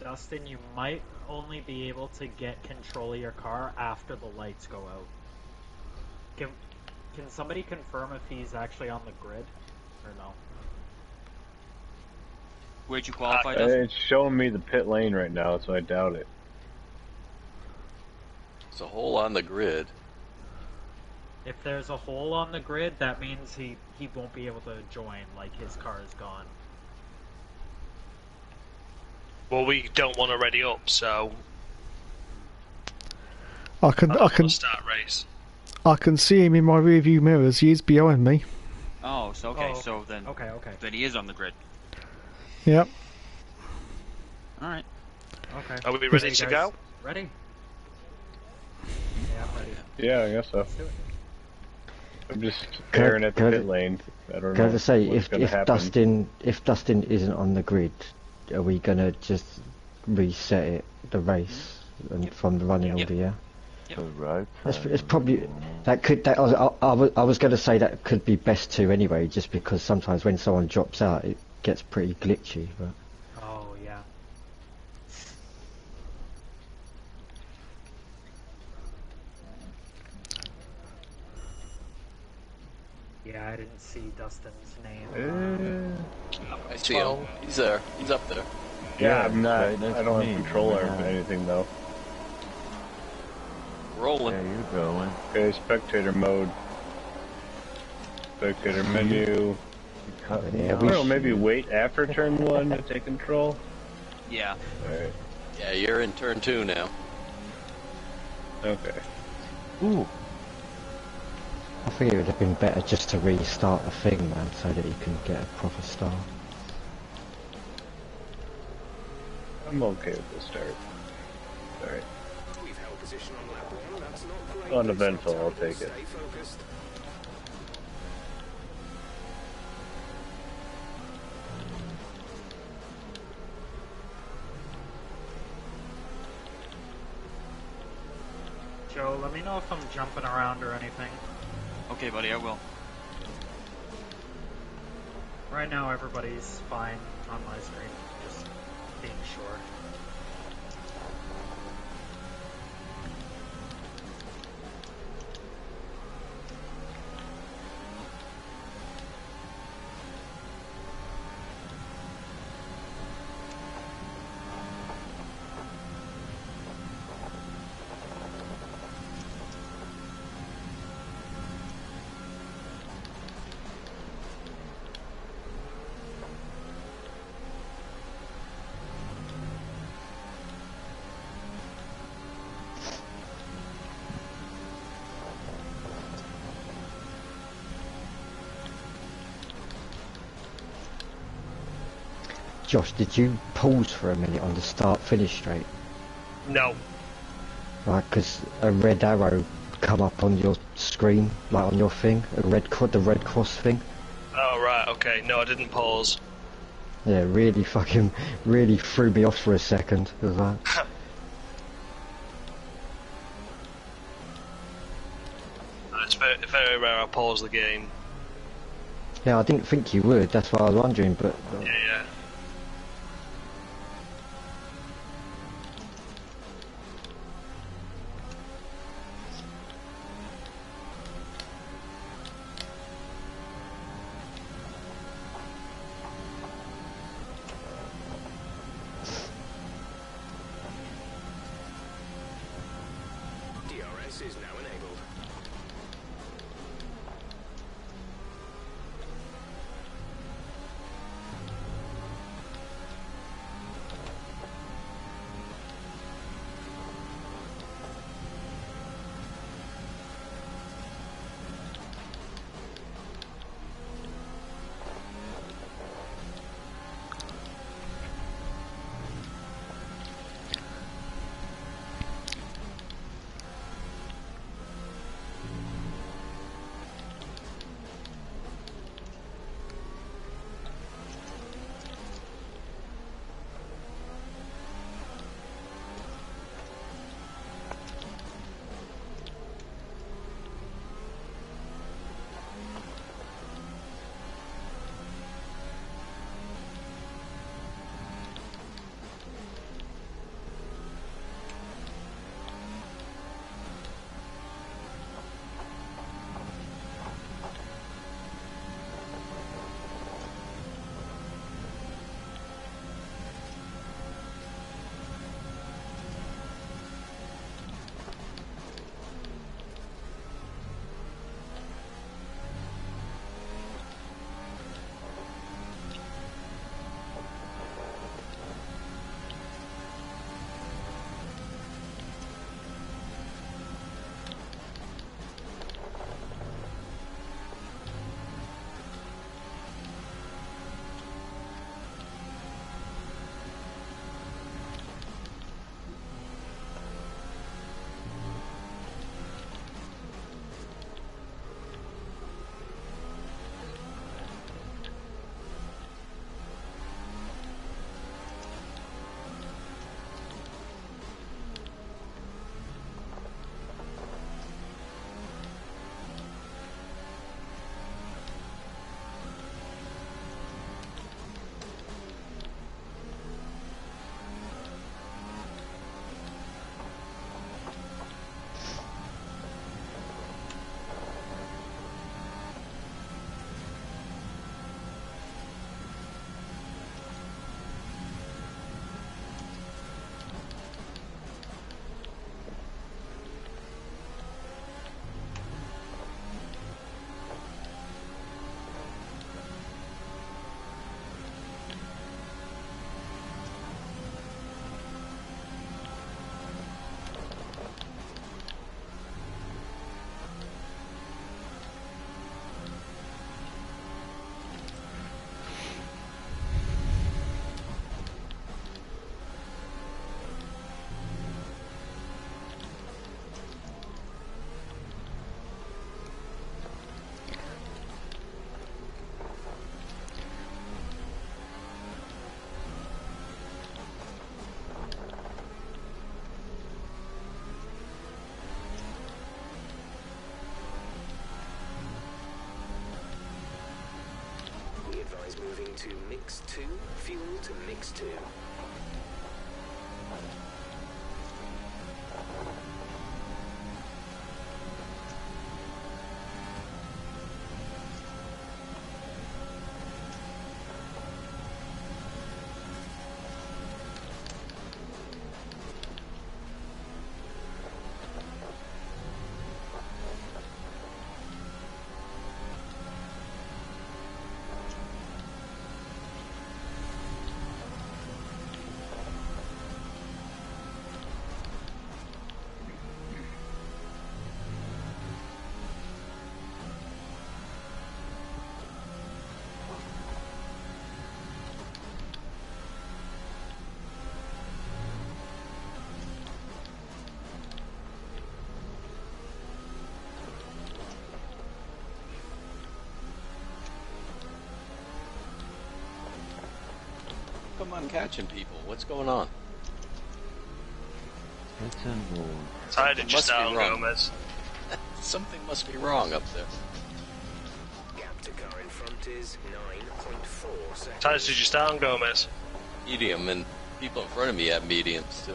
Dustin, you might only be able to get control of your car after the lights go out. Can somebody confirm if he's actually on the grid, or no? Where'd you qualify, Dustin? It's showing me the pit lane right now, so I doubt it. It's a hole on the grid. If there's a hole on the grid, that means he won't be able to join, like his car is gone. Well, we don't want to ready up, so I can start race. I can see him in my rearview mirrors. He is behind me. Oh, so okay, Oh, so then Okay. then he is on the grid. Yep. All right. Okay. Are we ready Hey, to guys, go? Ready? Yeah, I'm ready. Yeah, I guess so. Let's do it. I'm just staring at the pit lane. I don't know Can I say, what's if gonna happen. Dustin isn't on the grid, are we gonna just reset it, the race, and from the running order? Yeah. Right. It's probably I was going to say that could be best too anyway, just because sometimes when someone drops out, it gets pretty glitchy. But Oh, yeah. Yeah, I didn't see Dustin's name. I see him. He's there. He's up there. Yeah, I'm not. right next I don't to have me. control over Yeah. anything though. Rolling. There you going. Okay, spectator mode. Spectator menu. yeah, I don't know, maybe wait after turn 1 to take control? Yeah. Alright, Yeah, you're in turn 2 now. okay. Ooh. I think it would have been better just to restart the thing, man, so that you can get a proper start. I'm okay with the start. Alright. We've held position on lap 1. That's not great. Uneventful, I'll take it. Stay focused. Joe, let me know if I'm jumping around or anything. Okay, buddy, I will. Right now, everybody's fine on my screen. Just being sure. Josh, did you pause for a minute on the start-finish straight? No. Right, because a red arrow come up on your screen, like on your thing, the red cross thing. Oh, right, okay. No, I didn't pause. Yeah, really threw me off for a second. It was like, It's very, very rare I pause the game. yeah, I didn't think you would, that's why I was wondering, but... Yeah. DRS is now enabled. Advise moving to mix 2, fuel to mix 2. I'm catching people. What's going on? It's a war. Tired of just down, wrong. Gomez. Something must be wrong up there. Gap to car in front is 9.4 seconds. Tired of just down, Gomez. Medium, and people in front of me have mediums too.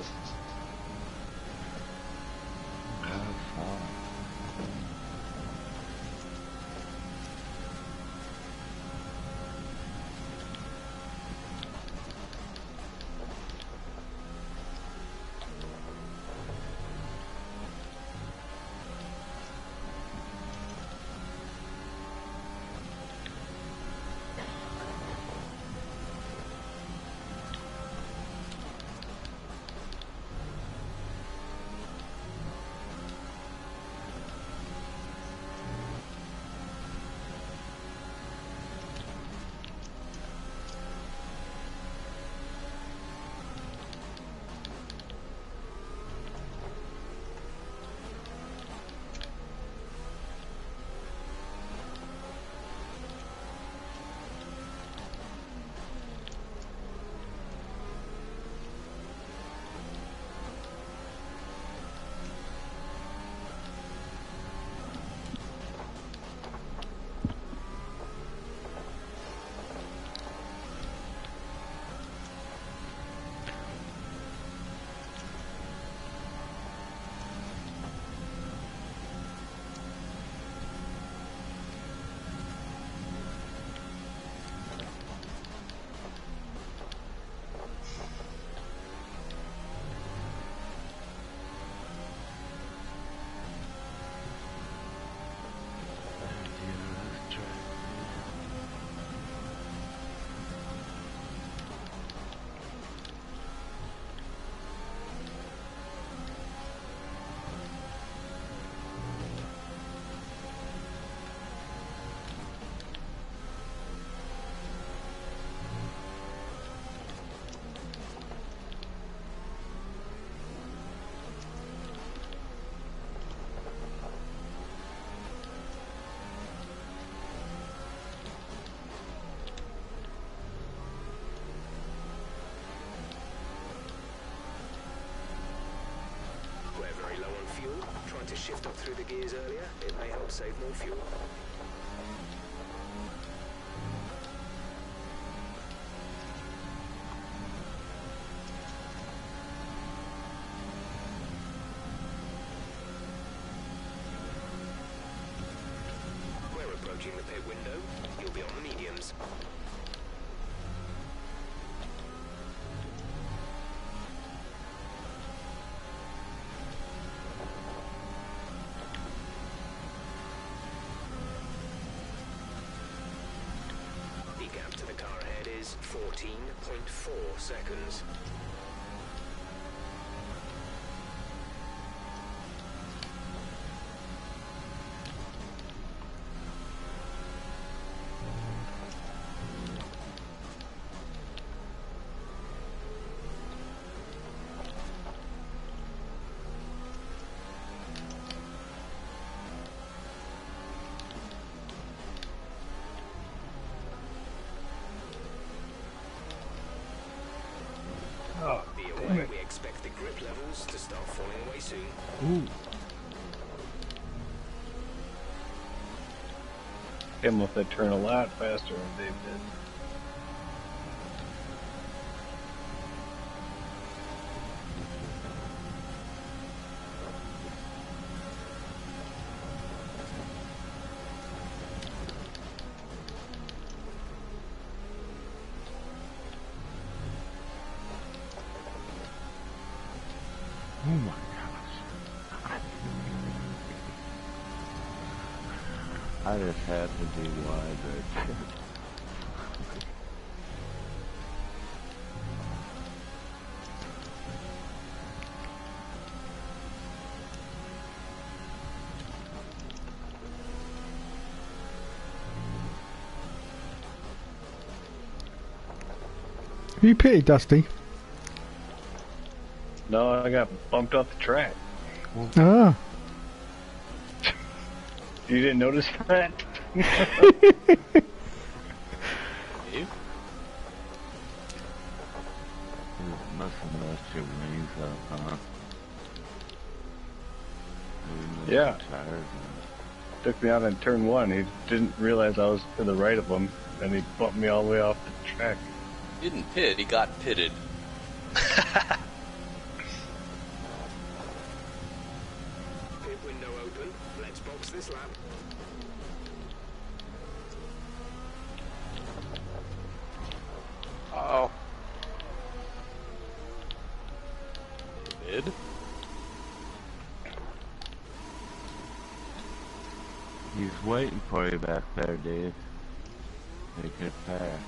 To shift up through the gears earlier, it may help save more fuel. We're approaching the pit window. You'll be on the mediums. Gap to the car ahead is 14.4 seconds. We expect the grip levels to start falling away soon. Ooh. Him if they turn a lot faster than Dave did. Oh my gosh. I just had to be wide right there. You pity, Dusty? No, I got bumped off the track. Ah. You didn't notice that? You? your wings up, huh? Yeah. Tired, Took me out on turn 1. He didn't realize I was to the right of him, and he bumped me all the way off the track. He didn't pit, he got pitted. Pit window open. Let's box this lap. Oh. Mid? He's waiting for you back there, dude. Make it fast.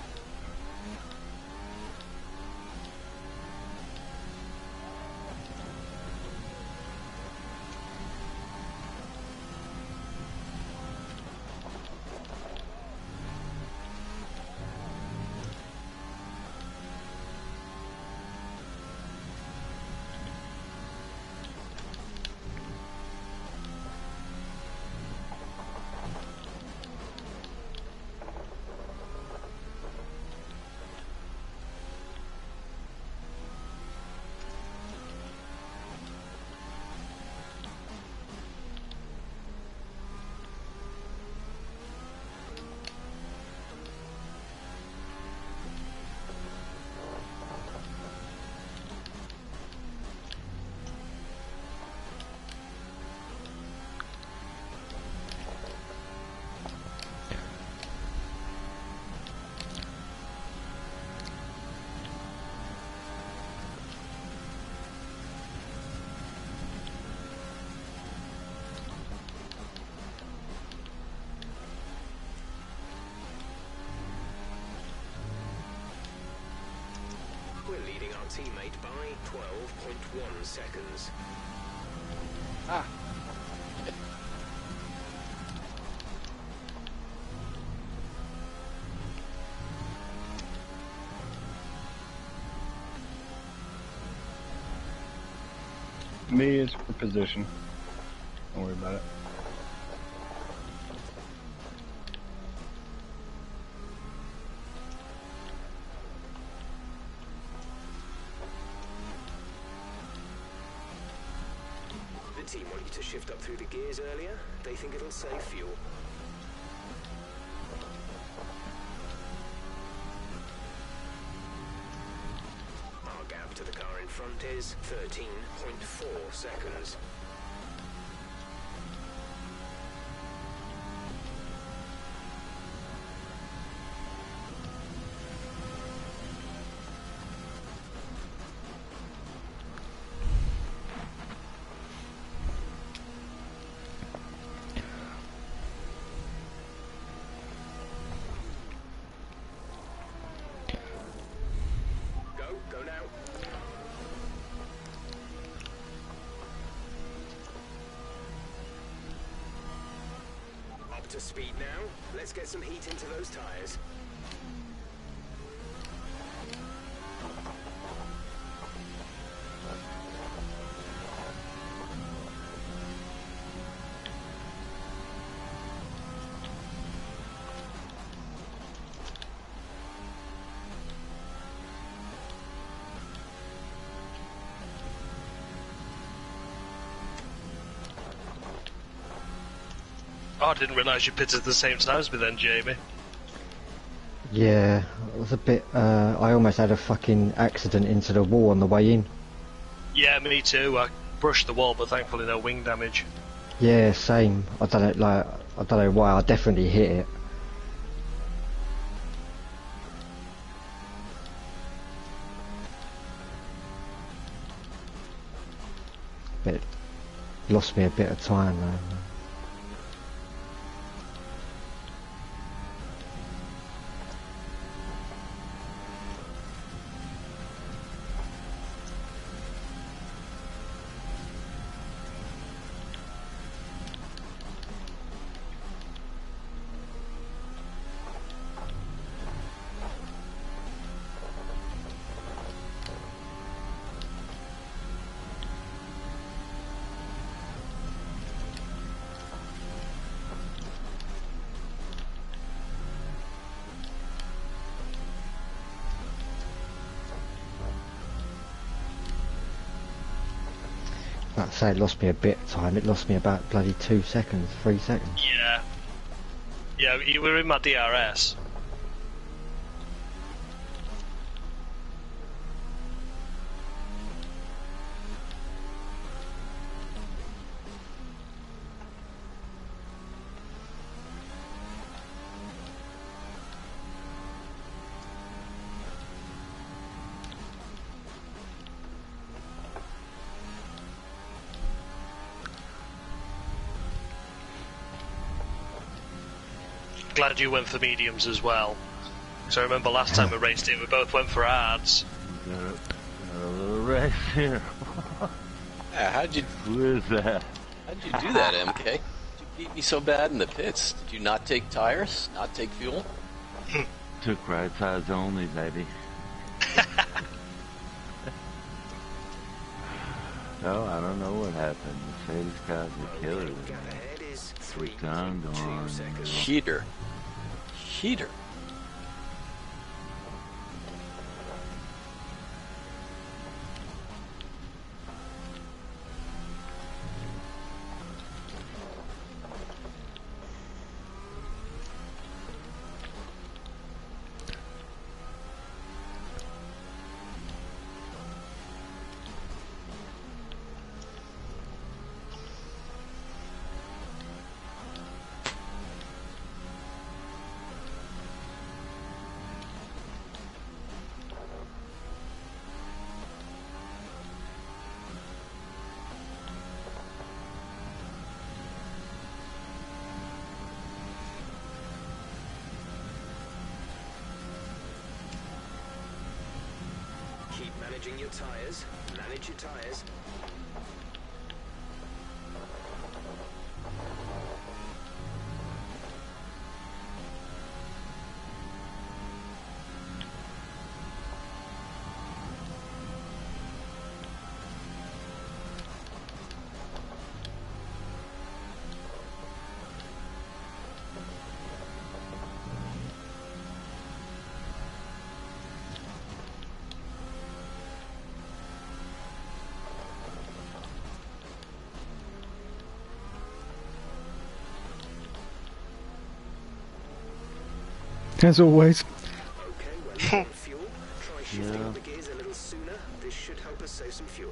We're leading our teammate by 12.1 seconds. Ah. Me is for position. Don't worry about it. The team want you to shift up through the gears earlier. They think it'll save fuel. Our gap to the car in front is 13.4 seconds. Go now. Up to speed now. Let's get some heat into those tires. Oh, I didn't realise you pitted at the same time as me then, Jamie. Yeah, it was a bit, I almost had a fucking accident into the wall on the way in. Yeah, me too. I brushed the wall, but thankfully no wing damage. Yeah, same. I don't know why, I definitely hit it. But it lost me a bit of time though. Like I say, it lost me a bit of time. It lost me about bloody 2 seconds, 3 seconds. Yeah. Yeah, you were in my DRS. Glad you went for mediums as well. So I remember last time we raced it, we both went for hards. Got a little race here. Yeah, Who is that? how'd you do that, MK? Did you beat me so bad in the pits? Did you not take tires? Not take fuel? Took right sides only, baby. No, I don't know what happened. Mercedes cars are killer. Down on Heater. Heater. Managing your tires. Manage your tires. As always. Okay, when fuel, try shifting up the gears a little sooner. This should help us save some fuel.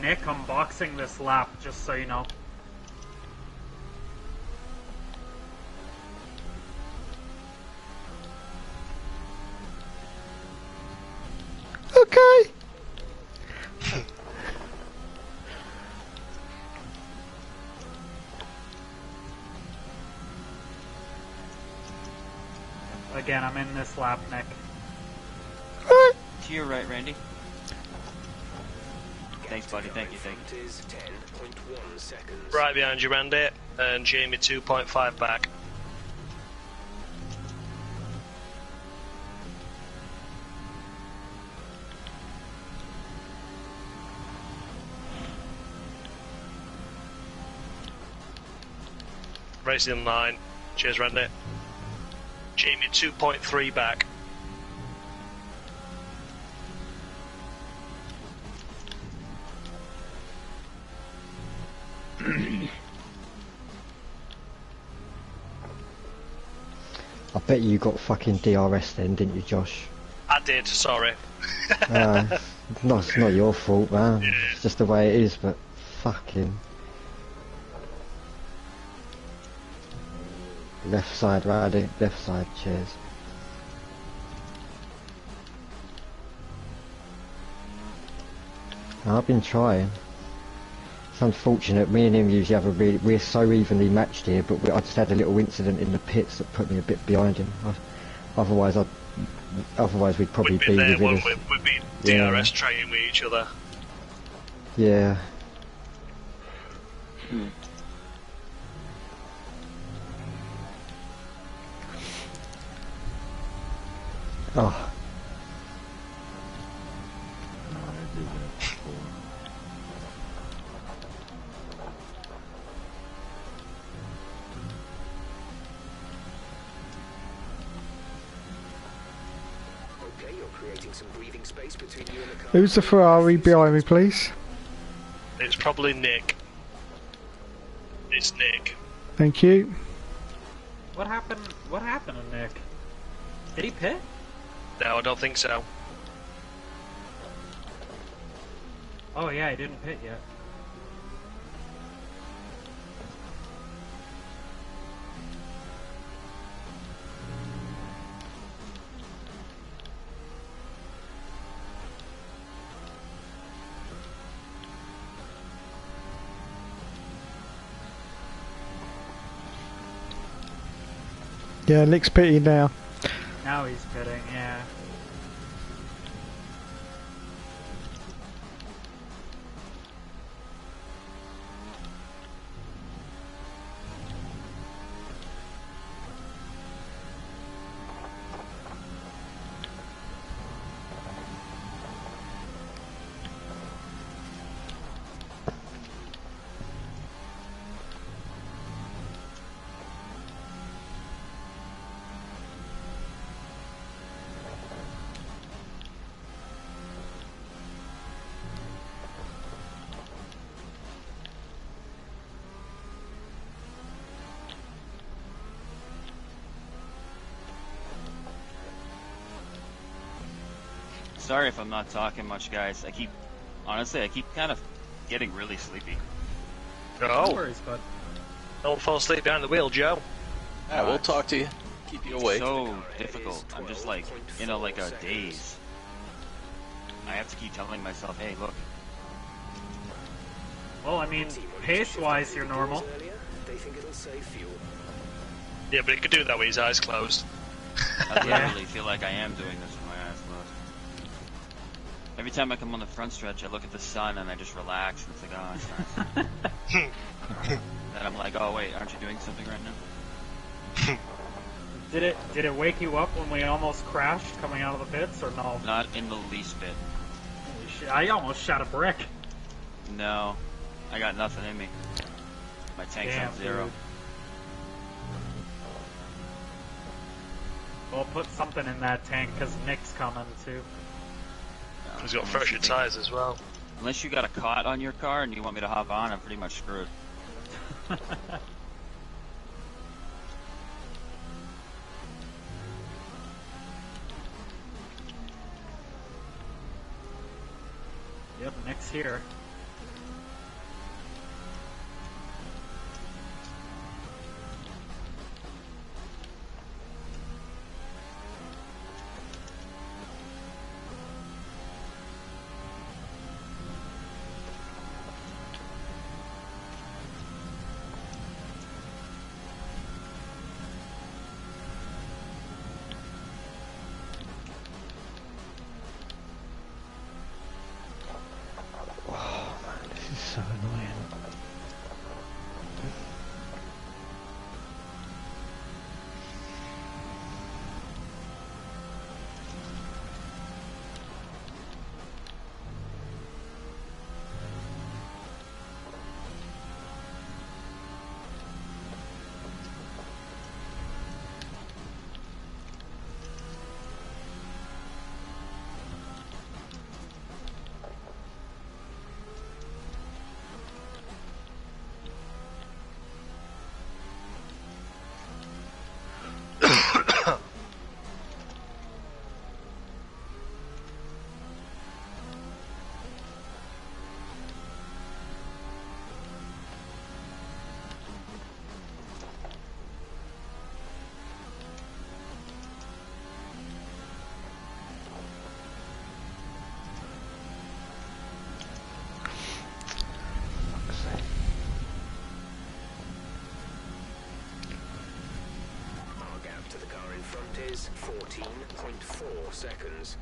Nick, I'm boxing this lap, just so you know. Okay. Again, I'm in this lap, Nick. To your right, Randy. Thanks, buddy. Thank you. Right behind you, Randy, and Jamie 2.5 back. Racing line. Cheers, Randy. Jamie 2.3 back. Bet you got fucking DRS then, didn't you, Josh? I did, sorry. It's not your fault, man. It's just the way it is, but fucking... Left side, right, left side, cheers. I've been trying. It's unfortunate, me and him usually have we're so evenly matched here, but I just had a little incident in the pits that put me a bit behind him. Otherwise we'd probably We'd be there, within wouldn't we? We'd be DRS trading with each other. Yeah. Oh. Who's the Ferrari behind me, please? It's probably Nick. It's Nick. Thank you. What happened? What happened to Nick? Did he pit? No, I don't think so. Oh yeah, he didn't pit yet. Yeah, Nick's pitting now. Now he's pitting, yeah. Sorry if I'm not talking much, guys. Honestly, I keep kind of getting really sleepy. Oh. No worries, bud. Don't fall asleep behind the wheel, Joe. Yeah, we'll talk to you. Keep you awake. So difficult. I'm just like in a daze. I have to keep telling myself, hey, look. Well, I mean, pace-wise, you're normal. Yeah, but he could do that with his eyes closed. I literally feel like I am doing this with my eyes closed. Every time I come on the front stretch, I look at the sun and I just relax, and it's like, oh, it's nice. Then I'm like, oh wait, aren't you doing something right now? Did it wake you up when we almost crashed coming out of the pits, or no? Not in the least bit. Holy shit, I almost shot a brick. No, I got nothing in me. My tank's on 0. Dude. We'll put something in that tank, because Nick's coming, too. No, He's got fresher tyres as well. Unless you got a cot on your car and you want me to hop on, I'm pretty much screwed. Yep, Nick's here. is 14.4 seconds.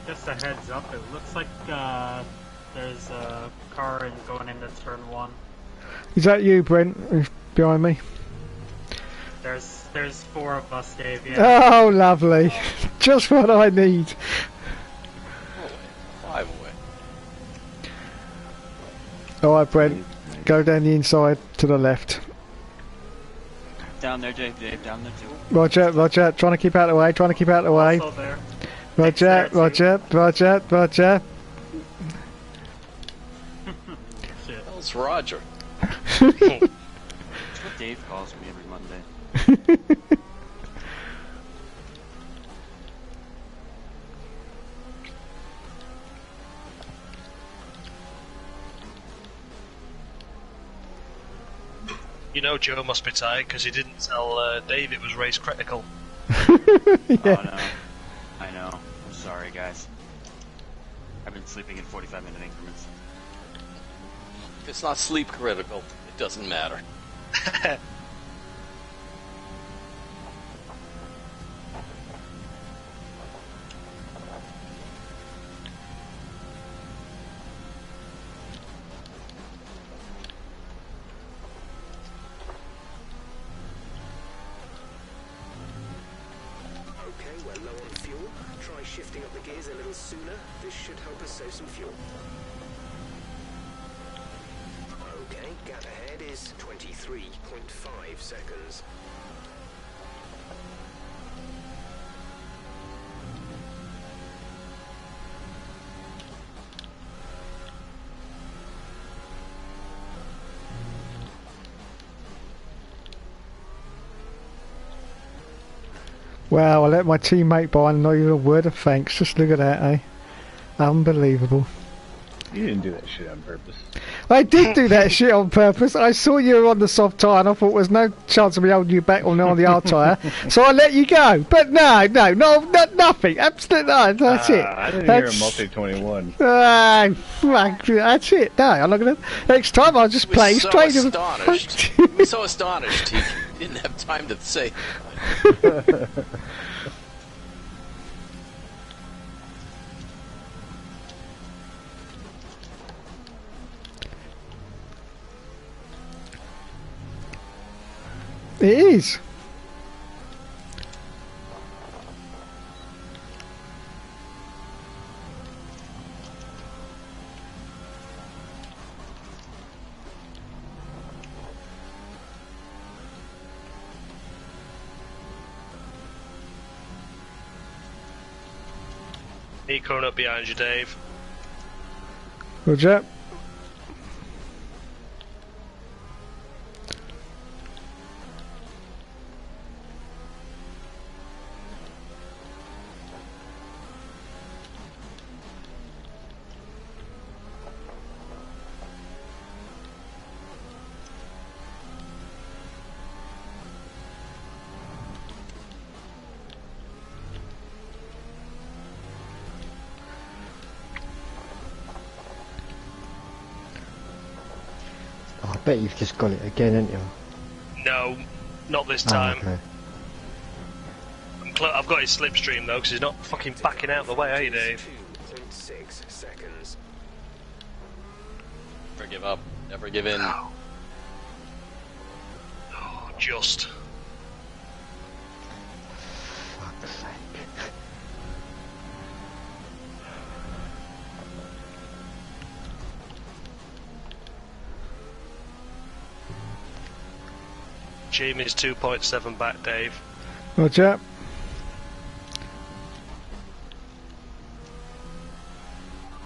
Just a heads up, it looks like there's a car going into turn 1. Is that you, Brent, behind me? There's 4 of us, Dave, yeah. Oh, lovely. Just what I need. 5 away. Alright, Brent, go down the inside to the left. Down there, Dave, down there too. Roger, Roger, trying to keep out of the way, trying to keep out of the way. Also there. Roger, Roger, Roger, Roger. Shit. That's Roger. That's what Dave calls me every Monday. You know Joe must be tired because he didn't tell Dave it was race critical. Yeah. Oh no. I know. I'm sorry, guys. I've been sleeping in 45-minute increments. If it's not sleep critical, it doesn't matter. Okay, we're low on fuel. Try shifting up the gears a little sooner. This should help us save some fuel. Okay, gap ahead is 23.5 seconds. Wow, I let my teammate by and not even a word of thanks. Just look at that, eh? Unbelievable. You didn't do that shit on purpose. I did do that shit on purpose. I saw you were on the soft tyre and I thought there was no chance of me holding you back on the hard tyre. So I let you go. But no, nothing. Absolutely no, that's it. I didn't hear a multi-21. Fuck, that's it. No, I'm not going to... Next time I'll just play straight... Astonished. He was so astonished he didn't have time to say. It is. He coming up behind you, Dave. Roger. I bet you've just got it again, haven't you? No, not this time. Oh, okay. I've got his slipstream though, because he's not fucking backing out the way, are you, Dave? 2.6 seconds. Very give up. Never give in. Oh, just. Fuck's sake. Jamie's 2.7 back, Dave. What's up?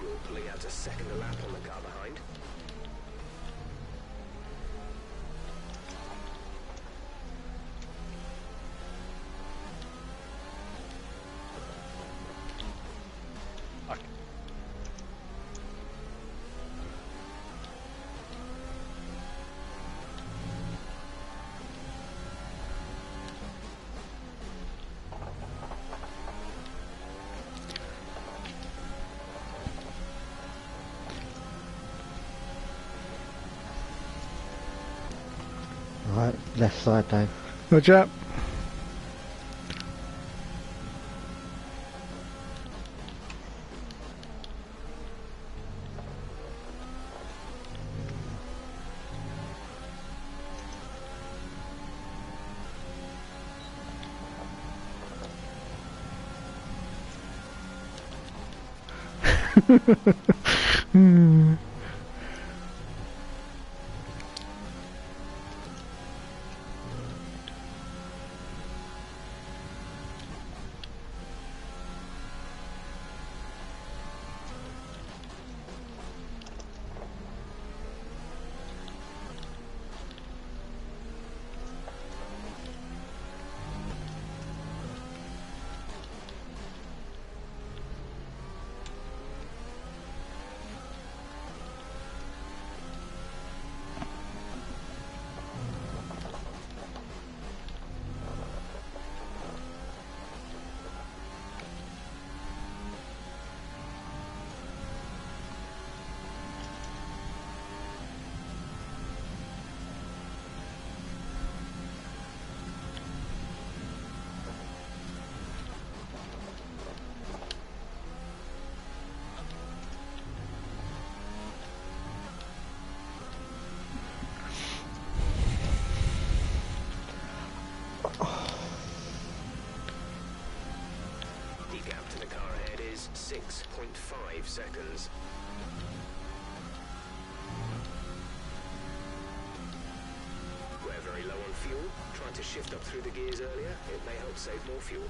You'll pull out a second lap on the car behind. Right, left side, Dave. What's up? Hmm. The gap to the car ahead is 6.5 seconds. We're very low on fuel. Try to shift up through the gears earlier. It may help save more fuel.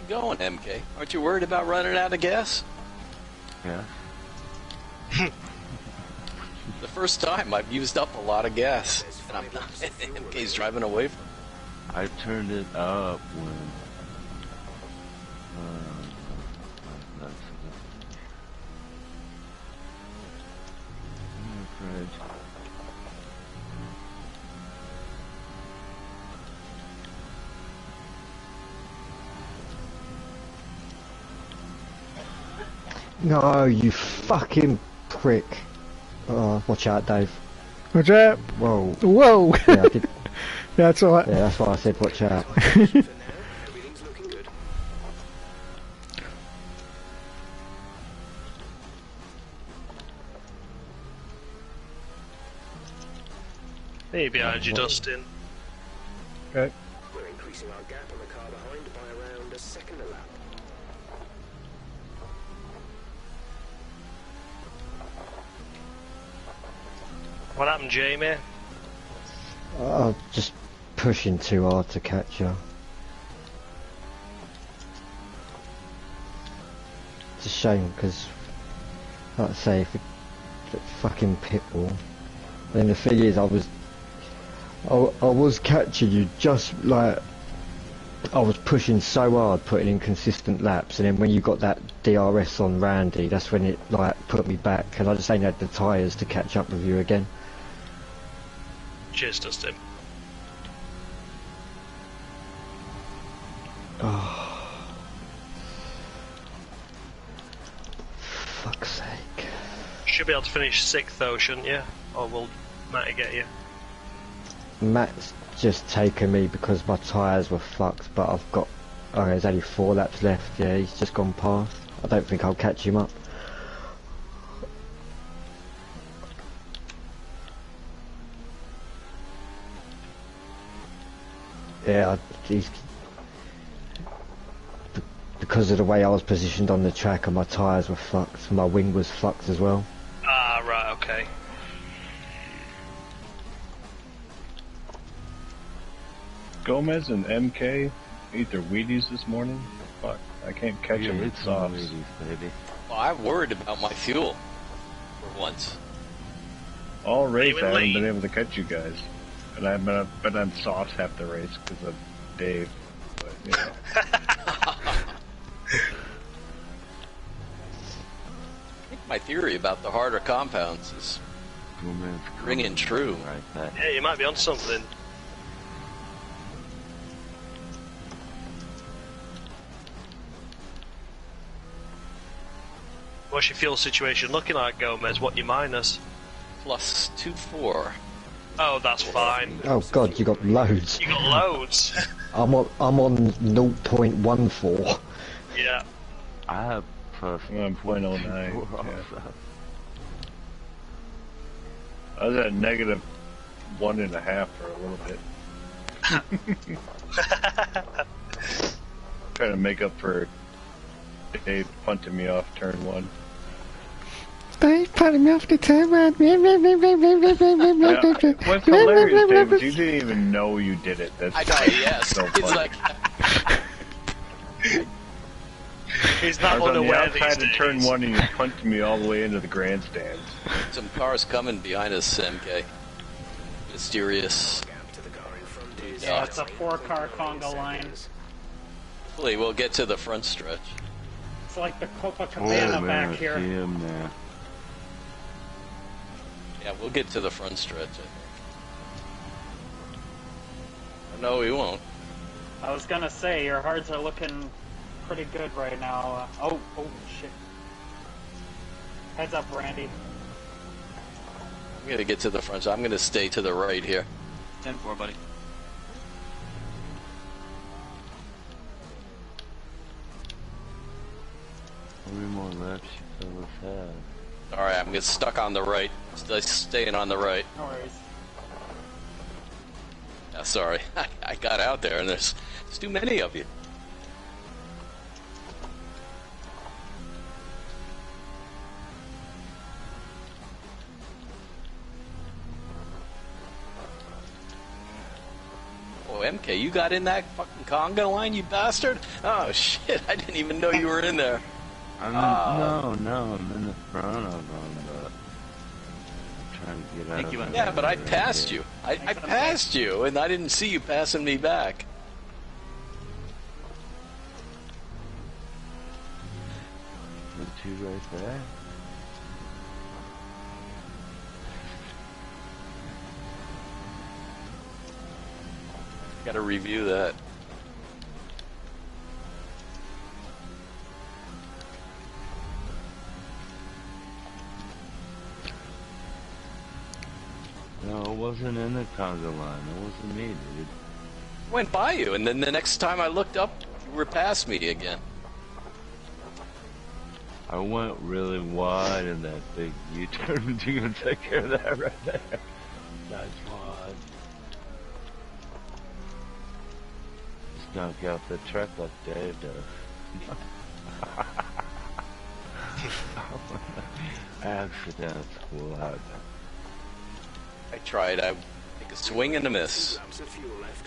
Going, MK. Aren't you worried about running out of gas? Yeah. The first time I've used up a lot of gas, and I'm not. MK's driving away from. I turned it up when. That's fridge. No, you fucking prick. Oh, watch out, Dave. What's up? Whoa. Whoa! Yeah, I did. That's alright. Yeah, that's why I said watch out. For now, everything's looking good. Hey, behind you, Dustin. Okay. We're increasing our gap on the car behind by around a second a lap. What happened, Jamie? I'm just pushing too hard to catch her. It's a shame because, like I say, if it, the fucking pitbull. And the thing is, I was catching you just like I was pushing so hard, putting in consistent laps, and then when you got that DRS on Randy, that's when it like put me back, and I just ain't had the tyres to catch up with you again. Cheers, Dustin. should be able to finish 6th though, shouldn't you? Or will Matty get you? Matt's just taken me because my tyres were fucked, but I've got... Oh, there's only 4 laps left. Yeah, he's just gone past. I don't think I'll catch him up. Yeah, he's... Because of the way I was positioned on the track and my tyres were fucked, my wing was fucked as well. Ah, right, okay. Gomez and MK ate their Wheaties this morning. Fuck, I can't catch them in softs. Wheaties, baby. Well, I'm worried about my fuel for once. All race, I haven't late. been able to catch you guys. And I've been on softs half the race because of Dave. But, you know. I think my theory about the harder compounds is ringing true. Right back. Yeah, you might be on something. What's your fuel situation looking like, Gomez? What you minus? Plus 2.4. Oh, that's fine. Oh god, you got loads. You got loads. I'm on 0.14. Yeah. I have plus 1.09. Yeah. Yeah. I was at -1.5 for a little bit. Trying to make up for Dave punting me off turn 1. They put me off the turn. What's hilarious, Dave, is you didn't even know you did it. That's I know, yes. so It's funny. like, He's I not was on the unaware these outside of days. turn 1 and you punted me all the way into the grandstands. some cars coming behind us, MK. Mysterious. Yeah, it's a 4-car conga line. Hopefully we'll get to the front stretch. It's like the Copacabana man, back here. I see him now. Yeah, we'll get to the front stretch, I think. No, we won't. I was gonna say, your hards are looking pretty good right now. Oh shit. Heads up, Randy. I'm gonna get to the front, so I'm gonna stay to the right here. 10-4, buddy. How many more laps you fellas have? Alright, I'm getting stuck on the right. Staying on the right. No worries. Yeah, sorry. I got out there and there's too many of you. Oh, MK, you got in that fucking conga line, you bastard? Oh shit, I didn't even know you were in there. I'm in the front of them, but I'm trying to get out Thank of you, the Yeah, but I way. passed you. I passed you, and I didn't see you passing me back. Put you right there. Gotta review that. No, it wasn't in the conga line. It wasn't me, dude. Went by you, and then the next time I looked up, you were past me again. I went really wide in that big U-turn, but you gonna take care of that right there. Nice wide. Just knock out the truck like Dave does. Accidents will happen. I tried. I take a swing and a miss. Laps of fuel left.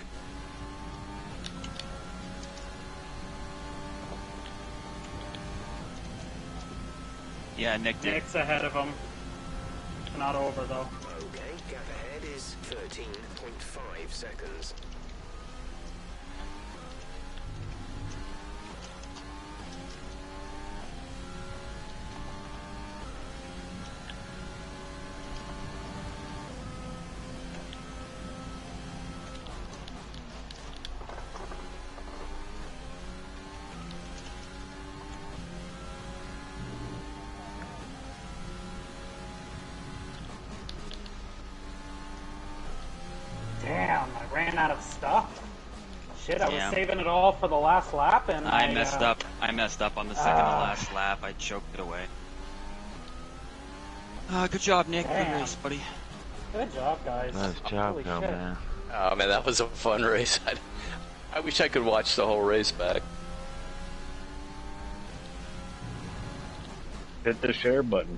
Yeah, Nick did. Nick's ahead of him. Not over though. Okay, gap ahead is 13.5 seconds. ran out of stuff. Shit, I was Yeah. saving it all for the last lap, and I messed up. I messed up on the second to last lap. I choked it away. Good job, Nick. Damn. Good race, buddy. Good job, guys. Nice job, Holy though, shit. man. Oh man, that was a fun race. I wish I could watch the whole race back. Hit the share button.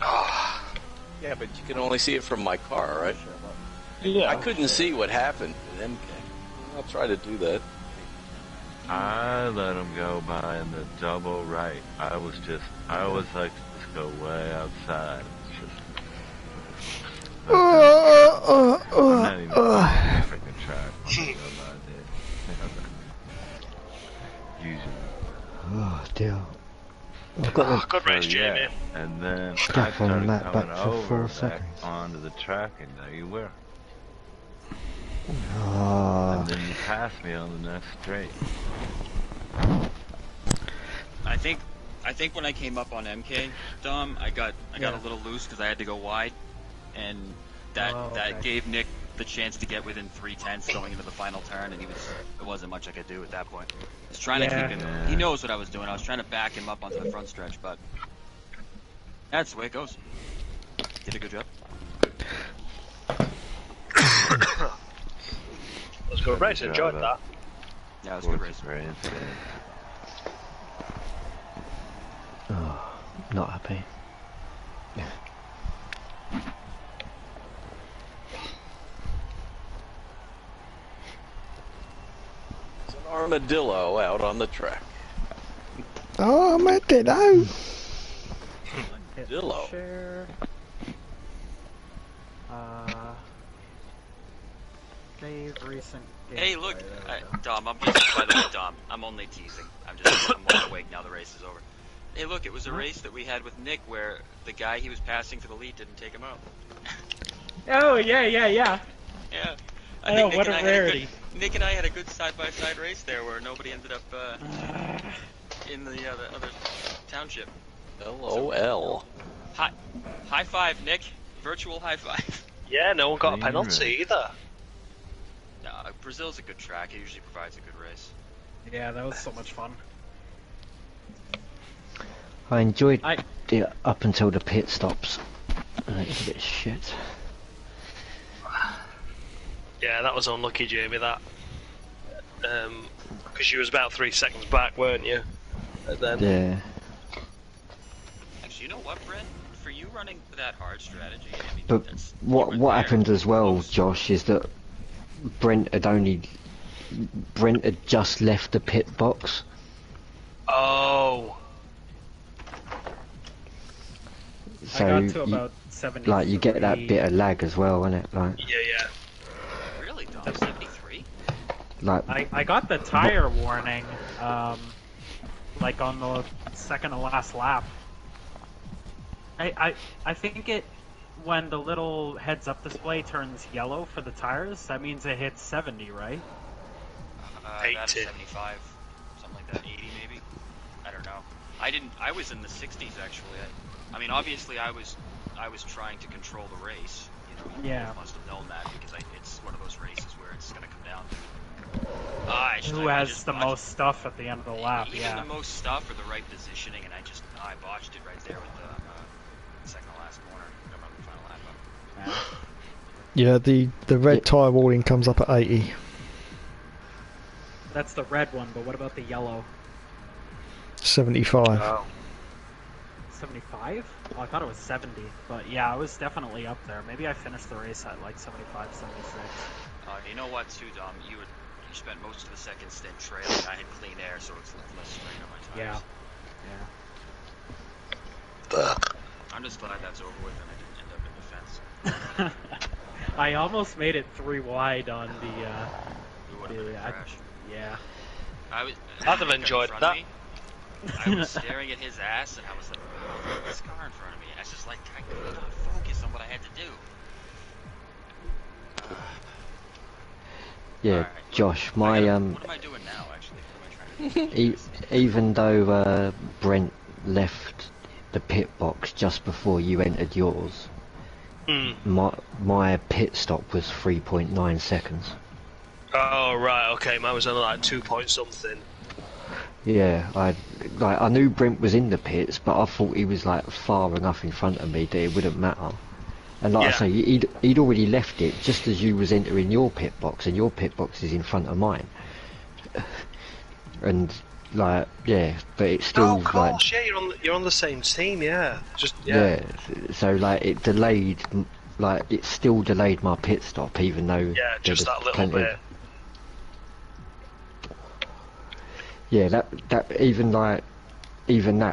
Yeah, but you can only see it from my car, right? Yeah. I couldn't see what happened with MK. I'll try to do that. I let him go by in the double right. I always like to just go way outside. It's just, I'm not even on the freaking track. I'm gonna go by there. Usually. Oh dear. I've got Good race, So, Jamie. yeah. And then I Gap on started that coming back for 4 over back seconds. onto the track, and there you were. Ah, And then you passed me on the next straight. I think when I came up on MK, Dom, I got a little loose because I had to go wide, and that gave Nick the chance to get within 3/10 going into the final turn, and it wasn't much I could do at that point. I was trying to keep him. He knows what I was doing. I was trying to back him up onto the front stretch, but that's the way it goes. Did a good job. Let's go race. Enjoyed that. Yeah, it was a good race. oh, not happy. It's an armadillo out on the track. Oh, I'm at it now. Armadillo. Share. Save recent. Hey, look, Dom. By the way, Dom, I'm only teasing. I'm wide awake now. The race is over. Hey, look, it was a race that we had with Nick where the guy he was passing to the lead didn't take him out. Oh yeah. Yeah. I think what a rarity. Nick and I had a good side-by-side race there where nobody ended up in the other township. LOL. High five, Nick. Virtual high five. Yeah, no one got a penalty either. No, Brazil's a good track. It usually provides a good race. Yeah, that was so much fun. I enjoyed it up until the pit stops. It's a bit shit. Yeah, that was unlucky, Jamie, that. Because you was about 3 seconds back, weren't you? And then... Yeah. Actually, you know what, Brent? For you running that hard strategy, I mean, But what happened as well, Josh, is that Brent had just left the pit box. Oh. So I got to about 70. like you get that bit of lag as well, innit? Like, Yeah. Really, Dom? 73? like I got the tire warning, like on the second to last lap. I think it, when the little heads-up display turns yellow for the tires, that means it hits 70, right? 80. 75, something like that. 80 maybe. I don't know. I was in the 60s actually. I mean, obviously, I was trying to control the race. You know, you must have known that because it's one of those races where it's going to come down to who has the most stuff at the end of the lap. Even the most stuff or the right positioning, and I botched it right there with the second to last corner. I remember the final lap up. Yeah, the red tyre warning comes up at 80. That's the red one, but what about the yellow? 75. Oh. 75? Oh, I thought it was 70, but yeah, I was definitely up there. Maybe I finished the race at like 75, 76. You know what, too, Dom? You spent most of the second stint trailing. I had clean air, so it's less strain on my tires. Yeah. I'm just glad that's over with and I didn't end up in defense. I almost made it 3 wide on the. It would have been a crash. Yeah. I'd have enjoyed that. I was staring at his ass and I was like, oh, look at this car in front of me. I was just like, I could not focus on what I had to do. yeah, right, Josh, what am I doing now, actually? What am I trying to do? even though Brent left the pit box just before you entered yours, my pit stop was 3.9 seconds. Oh right, okay. Mine was only like 2 point something. Yeah, I knew Brent was in the pits, but I thought he was like far enough in front of me that it wouldn't matter. And like I say, he'd already left it just as you was entering your pit box, and your pit box is in front of mine. And like, yeah, but it's still Oh, of course, like, yeah, you're on the same team, yeah. yeah. So like, it delayed, like it still delayed my pit stop, even though Yeah, just that little bit. Yeah, that even that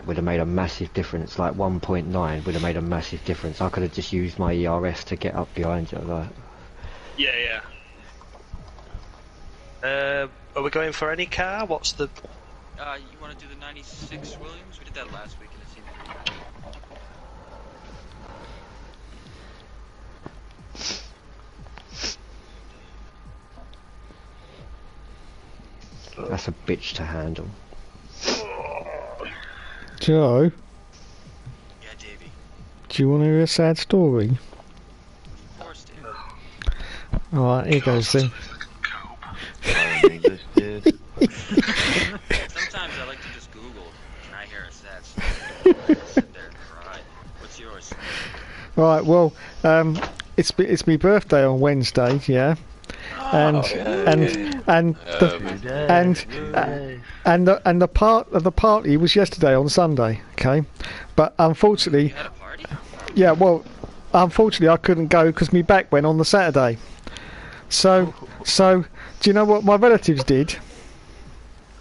would have made a massive difference. Like 1.9 would have made a massive difference. I could have just used my ERS to get up behind you. Like. Yeah. Are we going for any car? What's the? You want to do the 96 Williams? We did that last week and it seemed pretty good. That's a bitch to handle. Joe? Yeah, Davey. Do you want to hear a sad story? Of course, Dave. Alright, here goes then. Sometimes I like to just Google, can I hear a sad story? I'll sit there and cry. What's yours? Right, well, it's my birthday on Wednesday, yeah. And the part of the party was yesterday on Sunday, okay? But unfortunately, You had a party? yeah, well, unfortunately I couldn't go because my back went on the Saturday. So do you know what my relatives did?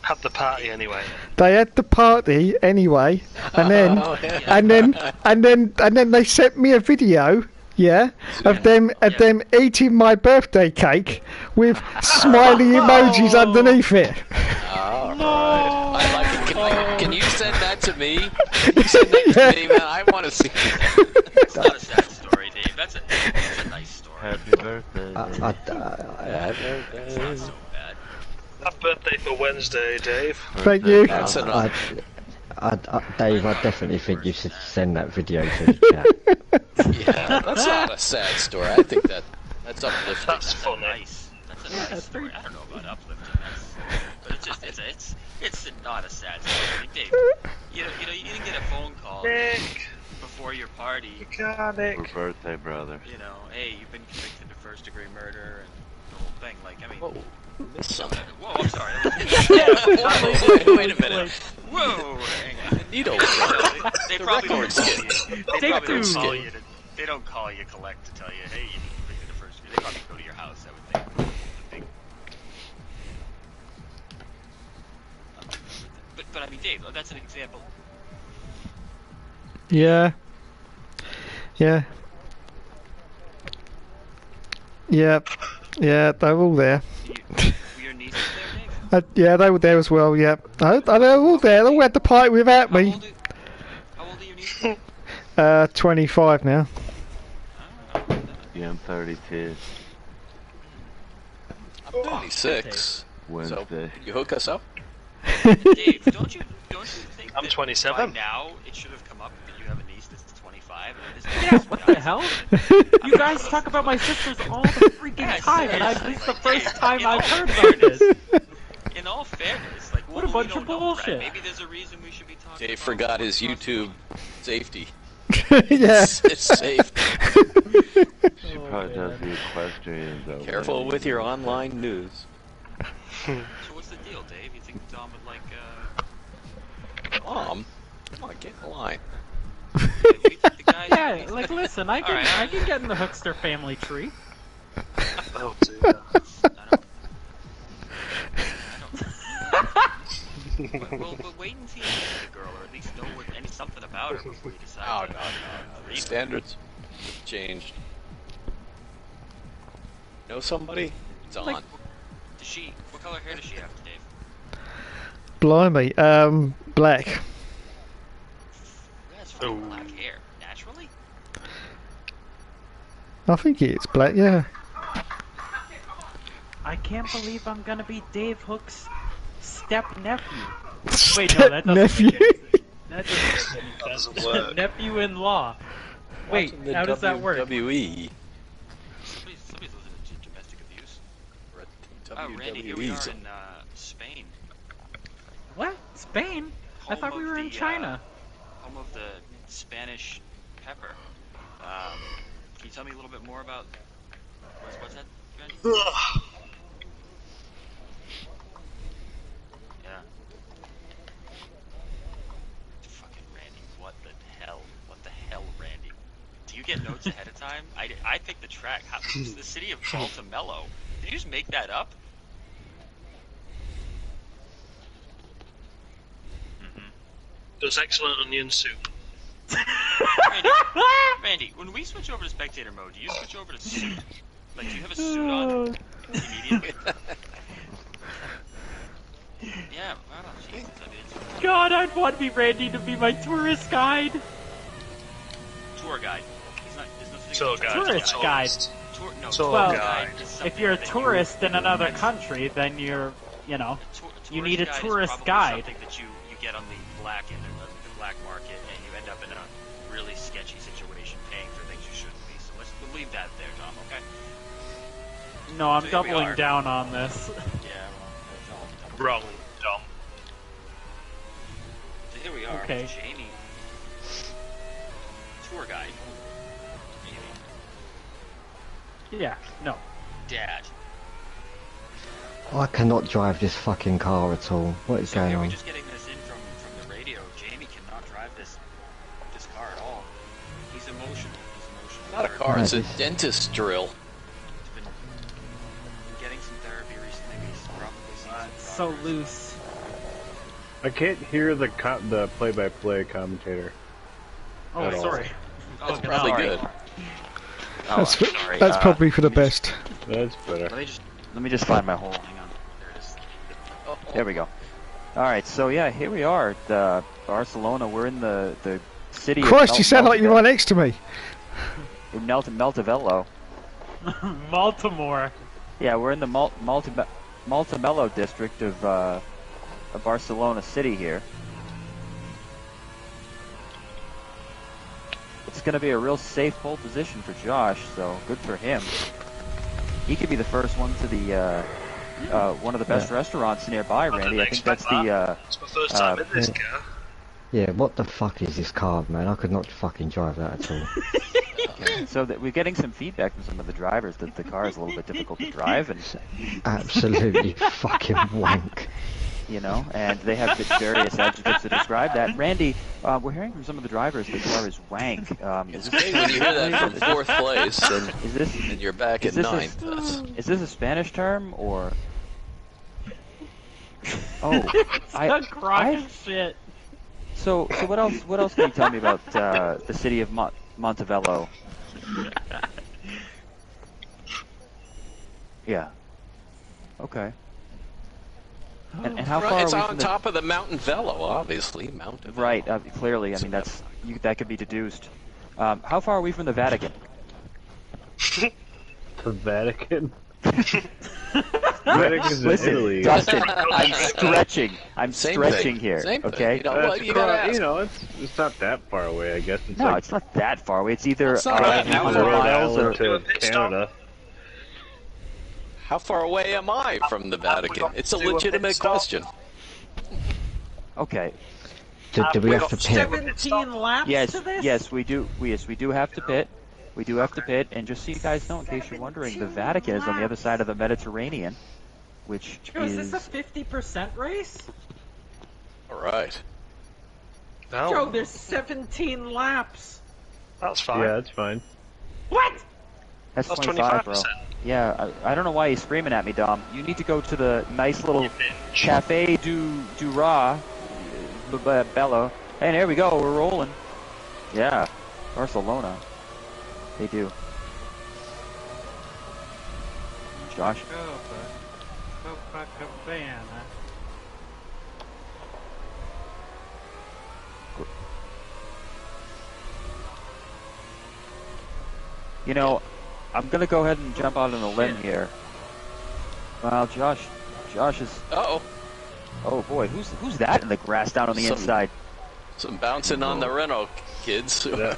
Had the party anyway. They had the party anyway, and then they sent me a video, yeah, of them eating my birthday cake with smiley emojis underneath it. Alright. I like it. Can you send that to me? Can you send that to me, man? I want to see that. It's not a sad story, Dave. That's a nice story. Happy birthday. It's not so bad. Happy birthday for Wednesday, Dave. Thank you. That's enough. Dave, I definitely think you should send that video to the chat. Yeah, that's not a sad story. I think that's uplifting. That's funny. That's a nice story. I don't know about uplifting, but it's not a sad story. Dave, you didn't get a phone call Nick, before your party. Nick. For birthday, brother. You know, hey, you've been convicted of first-degree murder and the whole thing. Like, I mean, whoa, I'm sorry. Wait a minute. Whoa, hang on. Needle. They probably don't call you. They probably don't two. call you. They don't call you collect to tell you, hey, you've been convicted of first degree. They probably go to your house. I would think. But I mean, Dave, that's an example. Yeah, they're all there. Were your nieces there, Dave? Yeah, they were there as well. Yeah, they were all there. They all had the party without me. How old are your nieces? 25 now. Yeah, I'm 32. I'm 26. Wednesday. So, you hook us up? Dave, don't you think I'm that 27. by now it should have come up that you have a niece that's 25? Yes, what the hell? You guys talk about my sisters all the freaking time, and this is the first time I've heard about this. In all fairness, like, What a bunch of bullshit. Maybe there's a reason we should be talking Dave about forgot his YouTube safety. Yeah. It's safe. She probably does the equestrians over Careful there. with your online news. So what's the deal, Dave? You think Dom would like, Mom, come on, get in line. Yeah, like listen, I can get in the Hookster family tree. Oh dear. We'll wait until you meet the girl, or at least know something about her before you decide. Oh, no. Standards changed. Know somebody? It's on. What color hair does she have, Dave? Blimey, black. That's fucking black hair. Naturally? I think it's black, yeah. I can't believe I'm gonna be Dave Hook's step-nephew. Wait, no, that doesn't Nephew. make any sense. That doesn't make any sense. Doesn't work. Nephew-in-law. Wait, Watching the how does that work? WWE. Somebody's listening to domestic abuse. WWE. Randy, here we are in Spain. What? Spain? I thought we were in China. Home of the Spanish pepper. Can you tell me a little bit more about what's that, Randy? Yeah. Fucking Randy, what the hell? What the hell, Randy? Do you get notes ahead of time? I picked the track. The city of Baltimore. Did you just make that up? Does excellent onion soup. Randy, when we switch over to spectator mode, do you switch over to suit? Like, do you have a suit on immediately? Yeah, wow, Jesus, I mean, it's... God, I'd want Randy to be my tourist guide. Tour guide. He's not, there's no such Tour thing as guide. Tourist guide. No, Tour Well, guide. If you're a tourist in another country, then you're, you know, you need a tourist guide. Something that you get on the black market, and you end up in a really sketchy situation, paying for things you shouldn't be. So we'll leave that there, Tom. Okay? No, I'm So here we doubling are. down on this. Yeah. Well, Wrong, Dom. so here we are. Okay. Jamie, tour guide. Jamie, Yeah, no. Dad. I cannot drive this fucking car at all. What is So going here we're on? just getting this in from the radio. Jamie cannot drive this car at all. He's emotional. Not a car, it's a dentist drill. He's been getting some therapy recently. He's probably seen some So progress. loose. I can't hear the play-by-play commentator. Oh, At all. sorry. Oh, Probably sorry. good. That's, sorry. that's probably for the best. That's better. Let me just find my hole. Hang on. There it is. There we go. All right. So yeah, here we are at Barcelona. We're in the city. Christ, of you sound like you're right next to me. in Meltavello. Baltimore. Yeah, we're in the Maltamello district of Barcelona city here. It's going to be a real safe pole position for Josh, so good for him. He could be the first one to the one of the best restaurants nearby, Randy. I think that's the. It's my first time in this car. Yeah, what the fuck is this car, man? I could not fucking drive that at all. Okay. So we're getting some feedback from some of the drivers that the car is a little bit difficult to drive, and Absolutely fucking wank. you know, and they have various adjectives to describe that. Randy, we're hearing from some of the drivers the car is wank. Is this Hey, when you hear that from fourth place, and you're back at is this ninth. is this a Spanish term or? Oh, crying shit. So what else? What else can you tell me about the city of Montevello? Yeah. Okay. And how far It's are we on from top of the Mountain Velo, obviously. Mountain Velo. Right. Clearly, I mean that could be deduced. How far are we from the Vatican? The Vatican? Vatican's in Listen, Italy. Dustin, I'm stretching. I'm Same stretching thing. here. Same thing. Okay. You know, well, you gotta ask. It's not that far away, I guess. It's No, like it's not that far away. It's either It's not that far. 100 Rhode miles or. Island to Canada. How far away am I from the Vatican? It's a Do a pit legitimate stop. question. Okay. Do we have to pit? 17 laps Yes. to this? Yes, we do. Yes, we do have to pit. We do have to pit. And just so you guys know, in case you're wondering, the Vatican is on the other side of the Mediterranean, which Joe, is this a 50% race? All right. No, Joe, there's 17 laps. that's fine. Yeah, that's fine. What? That's That's 25, bro. 25%. Yeah, I don't know why he's screaming at me, Dom. You need to go to the nice little Cafe du Ra, Bello. Hey, there we go. We're rolling. Yeah, Barcelona. They do. Josh. Copacabana. You know, I'm gonna go ahead and jump out on a limb here. Well, Josh is. Uh-oh. Oh boy, who's that in the grass down on the Some- inside? Some bouncing on the Renault, kids. Yeah.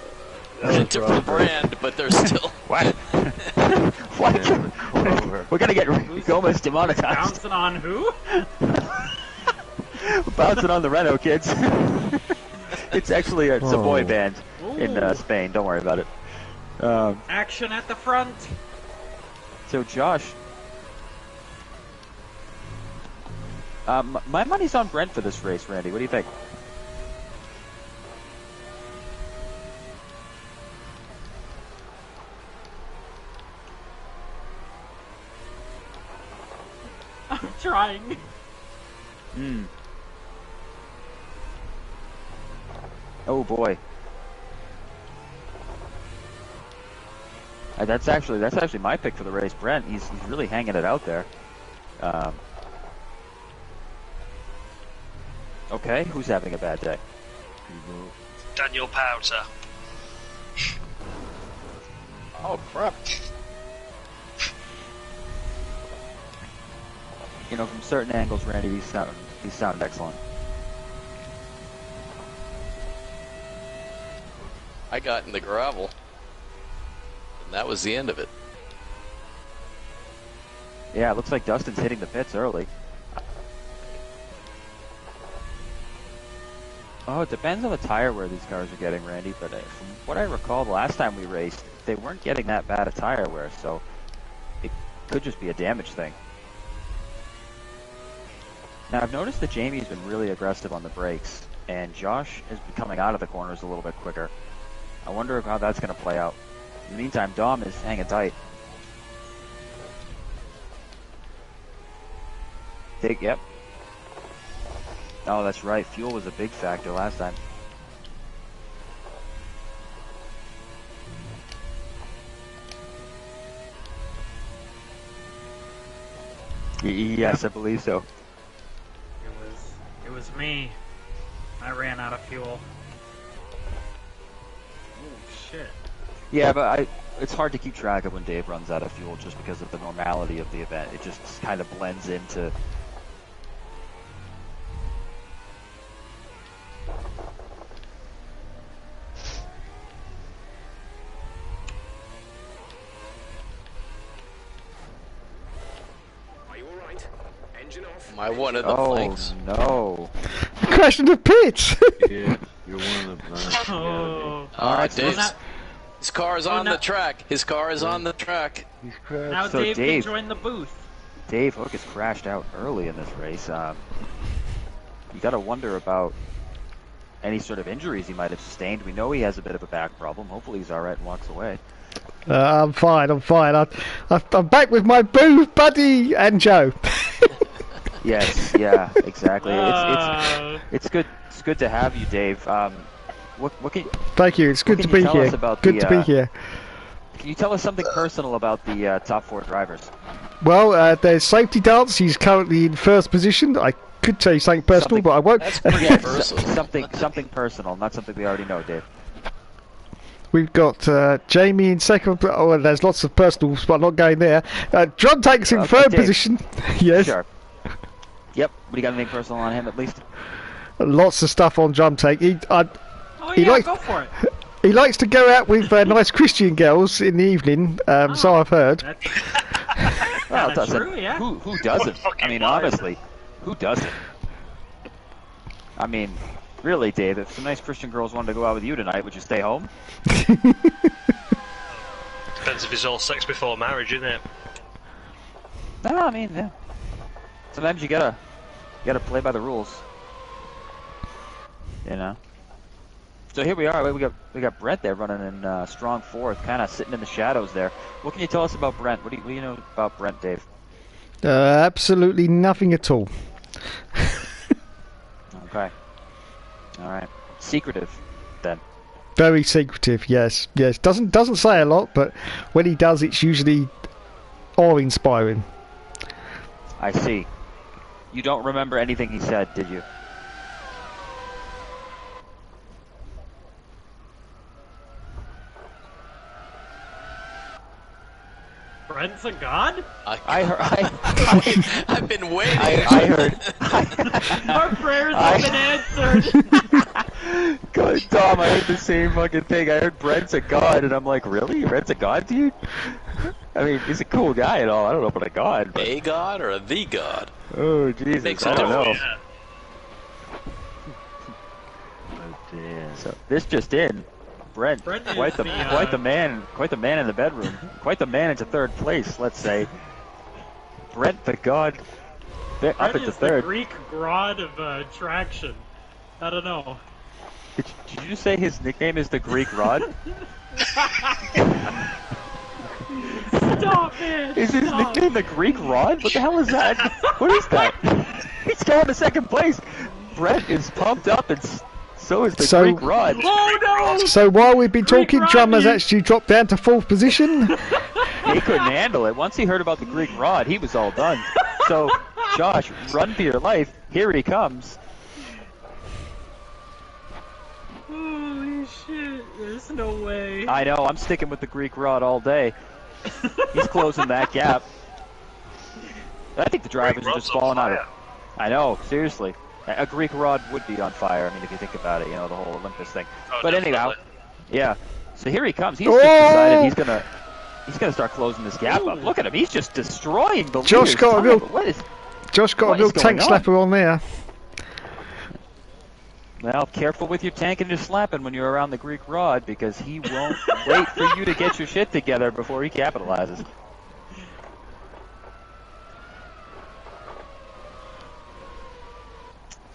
They're a different brand, but they're still. What? What? We're gonna get Gomez demonetized. Bouncing on who? Bouncing on the Renault kids. It's actually a boy band in Spain. Don't worry about it. Action at the front. So Josh, my money's on Brent for this race, Randy. What do you think? I'm trying. Oh boy. That's actually my pick for the race, Brent. He's really hanging it out there. Okay, who's having a bad day? Daniel Powter. Oh crap! You know, from certain angles, Randy, these sound excellent. I got in the gravel, and that was the end of it. Yeah, it looks like Dustin's hitting the pits early. Oh, it depends on the tire wear these cars are getting, Randy, but from what I recall, the last time we raced, they weren't getting that bad a tire wear, so it could just be a damage thing. Now, I've noticed that Jamie's been really aggressive on the brakes, and Josh has been coming out of the corners a little bit quicker. I wonder how that's going to play out. In the meantime, Dom is hanging tight. Yep. Oh, that's right. Fuel was a big factor last time. Yes, I believe so. It was me. I ran out of fuel. Holy shit. Yeah, but it's hard to keep track of when Dave runs out of fuel just because of the normality of the event. It just kind of blends into... Are you alright? Engine off. My one of the flanks. No. Crashed in the pits! Yeah, you're one of the plants. Oh. Alright, So Dave. now- His car is on the track. His car is on the track. He's crashed. Now So Dave Dave- can join the booth. Dave Hook has crashed out early in this race. You got to wonder about any sort of injuries he might have sustained. We know he has a bit of a back problem. Hopefully he's all right and walks away. I'm fine. I'm back with my booth buddy and Joe. Yes, yeah, exactly. It's good. It's good to have you, Dave. What can Thank you. It's good to be tell here. us about Good the, to be here. Can you tell us something personal about the top four drivers? Well, there's safety dance. He's currently in first position. I could tell you something personal, but I won't. That's pretty Yeah, personal. something personal, not something we already know, Dave. We've got Jamie in second. Oh, and there's lots of personals, but I'm not going there. Drum Tank's in third Dave. position. Yes. Sure. Yep. What do you got anything personal on him at least? Lots of stuff on Drum Tank. Oh He yeah, likes- go for it. He likes to go out with nice Christian girls in the evening. So I've heard. That's Well, it kinda doesn't. true, yeah. Who doesn't? I mean, honestly, who doesn't? I mean, really, Dave, if some nice Christian girls wanted to go out with you tonight, would you stay home? Depends if it's all sex before marriage, isn't it? No, I mean, yeah. Sometimes you gotta play by the rules. You know. So here we are. We got Brent there running in strong fourth, kind of sitting in the shadows there. What can you tell us about Brent? What do you know about Brent, Dave? Absolutely nothing at all. Okay. All right. Secretive, then. Very secretive. Yes. Doesn't say a lot, but when he does, it's usually awe-inspiring. I see. You don't remember anything he said, did you? Brent's a god? I've been waiting. I heard. Our prayers have been answered. Tom, I heard the same fucking thing. I heard Brent's a god, and I'm like, really? Brent's a god, dude? I mean, he's a cool guy and all. I don't know about a god. But... A god or the god? Oh, Jesus. Makes I don't know. Yeah. Oh, damn. So, this just in. Brent Brent quite is the man in the bedroom. Quite the man into third place, let's say. Brent the god up Brent into is the third. Greek god of traction. I don't know. Did you just say his nickname is the Greek Rod? Stop, man! Is his Stop. nickname the Greek Rod? What the hell is that? What is that? He's going to second place. Brent is pumped up, and so is the Greek Rod. Oh no! So while we've been Greek talking, Rod, Drummer's you- actually dropped down to 4th position. He couldn't handle it. Once he heard about the Greek Rod, he was all done. So, Josh, run for your life. Here he comes. Holy shit! There's no way. I know, I'm sticking with the Greek Rod all day. He's closing that gap. I think the drivers are just falling out of it. I know, seriously. A Greek Rod would be on fire, I mean, if you think about it, you know, the whole Olympus thing. Oh, But anyhow, definitely. yeah. So here he comes. He's just decided he's gonna start closing this gap up. Look at him, he's just destroying the Josh leader's got a time. real- What is... Josh got What a real is going tank on? slapper on there. Well, careful with your tank and your slapping when you're around the Greek Rod, because he won't wait for you to get your shit together before he capitalizes.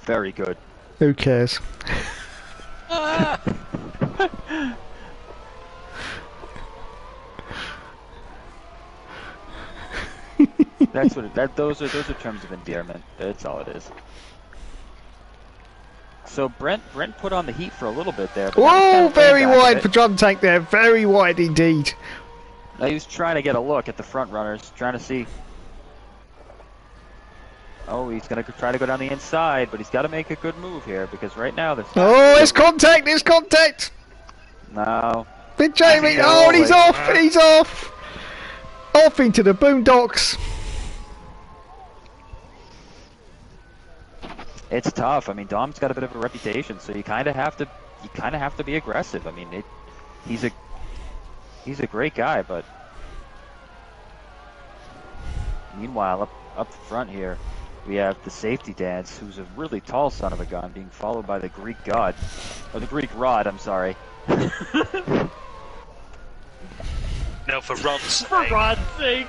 Very good. Who cares? That's what those are terms of endearment. That's all it is. So Brent put on the heat for a little bit there. But now he's Whoa, kinda very laying back a wide bit. for Drum Tank there. Very wide indeed. Now he was trying to get a look at the front runners, trying to see. Oh, he's gonna try to go down the inside, but he's got to make a good move here because right now there's. Oh, it's contact! It's contact! No. Big Jamie! Oh, and he's off! He's off! Off into the boondocks. It's tough. I mean, Dom's got a bit of a reputation, so you kind of have to be aggressive. I mean, he's a great guy, but meanwhile, up front here, we have the safety dance, who's a really tall son of a gun, being followed by the Greek god, or the Greek Rod. I'm sorry. No, for Rod's sake. For Rod's sake.